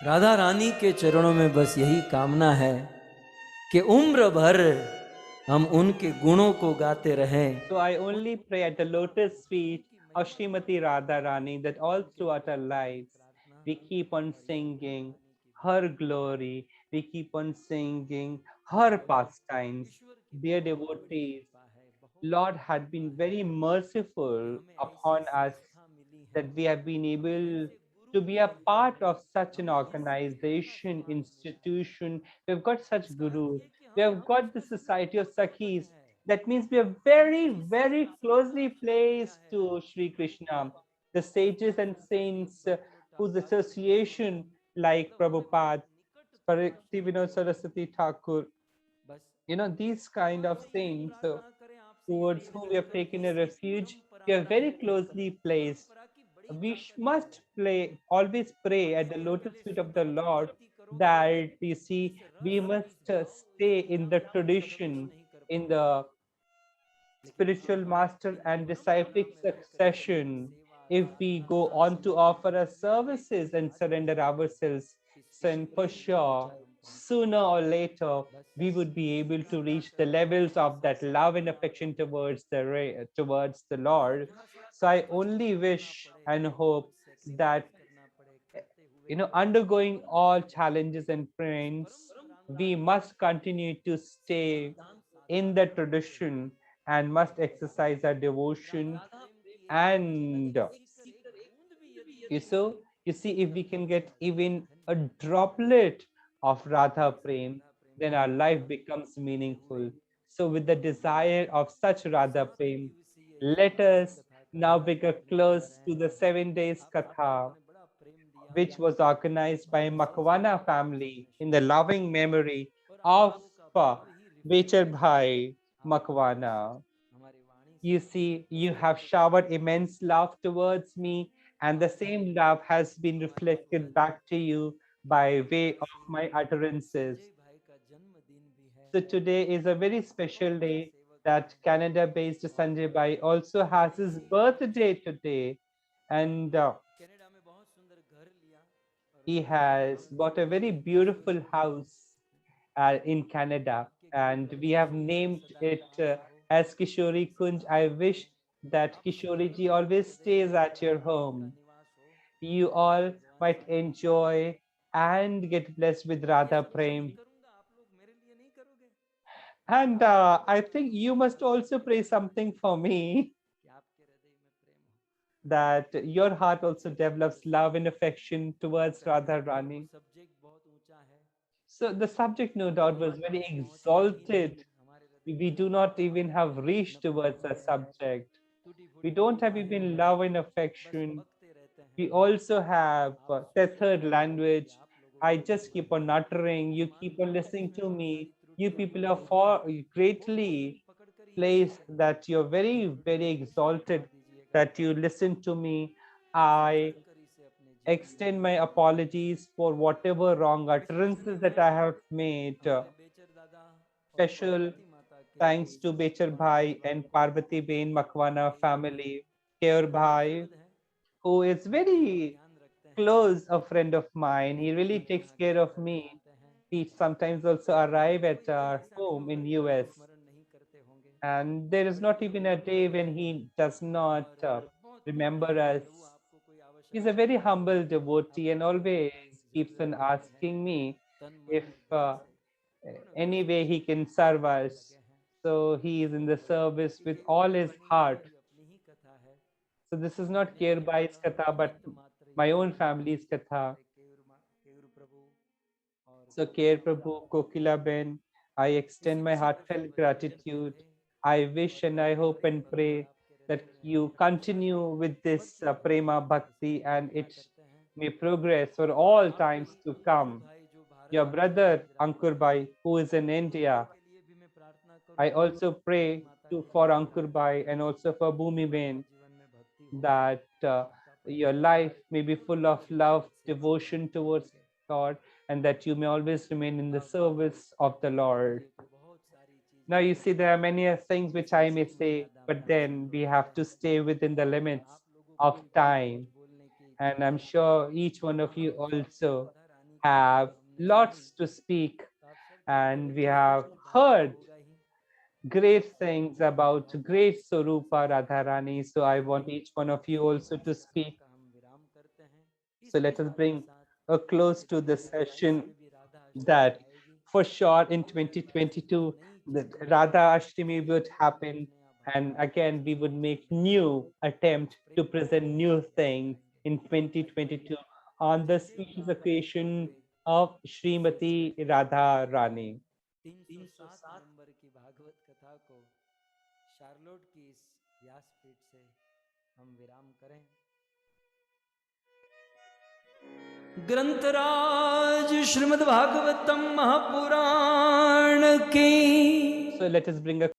राधा रानी के चरणों में बस यही कामना है कि उम्र भर हम उनके गुणों को गाते रहें। So I only pray at the lotus feet of Srimati Radharani that all throughout our lives we keep on singing her glory, we keep on singing her pastimes. Dear devotees, Lord had been very merciful upon us that we have been able to be a part of such an organization, institution. We've got such gurus. We have got the Society of Sakhis. That means we are very, very closely placed to Sri Krishna. The sages and saints whose association, like Prabhupada, Bhaktivinoda Saraswati Thakur, these kind of saints towards whom we have taken a refuge, we are very closely placed. We must always pray at the lotus feet of the Lord that you see, we must stay in the tradition, in the spiritual master and disciplic succession. If we go on to offer our services and surrender ourselves, then for sure, sooner or later, we would be able to reach the levels of that love and affection towards the Lord. So I only wish and hope that undergoing all challenges and pains, we must continue to stay in the tradition and must exercise our devotion. And you see, if we can get even a droplet of Radha Prem, then our life becomes meaningful. So, with the desire of such Radha Prem, let us now become close to the 7 days Katha, which was organized by Makwana family in the loving memory of Bechar Bhai Makwana. You see, you have showered immense love towards me, and the same love has been reflected back to you by way of my utterances. So today is a very special day that Canada-based Sanjay Bhai also has his birthday today, and he has bought a very beautiful house in Canada, and we have named it as Kishori Kunj. I wish that Kishori ji always stays at your home. You all might enjoy and get blessed with Radha Prem. And I think you must also pray something for me, that your heart also develops love and affection towards Radha Rani. So the subject, no doubt, was very exalted. We do not even have reached towards the subject. We don't have even love and affection. We also have tethered language. I just keep on uttering. You keep on listening to me. You people are far greatly placed that you're very, very exalted that you listen to me. I extend my apologies for whatever wrong utterances that I have made. Special thanks to Bechar Bhai and Parvati Bain Makwana family, Kaur Bhai, who is very close a friend of mine. He really takes care of me. He sometimes also arrive at our home in US, and there is not even a day when he does not remember us. He's a very humble devotee and always keeps on asking me if any way he can serve us. So he is in the service with all his heart. So this is not Kerbai's katha, but my own family's katha. So Care Prabhu, Kokila Ben, I extend my heartfelt gratitude. I wish and I hope and pray that you continue with this prema bhakti and it may progress for all times to come. Your brother Ankur Bhai, who is in India, I also pray for Ankur Bhai and also for Bhumi Ben that your life may be full of love, devotion towards God, and that you may always remain in the service of the Lord. Now, you see, there are many things which I may say, but then we have to stay within the limits of time. And I'm sure each one of you also have lots to speak, and we have heard great things about great Swarupa Radharani. So I want each one of you also to speak. So let us bring a close to the session that for sure in 2022, the Radha Ashtami would happen. And again, we would make new attempt to present new things in 2022 on the special occasion of Srimati Radha Rani. 307 number की भागवत कथा को Charlotte की इस व्यासपीठ से हम विराम करें। ग्रंथराज श्रीमद् भागवतम महापुराण की So let us bring a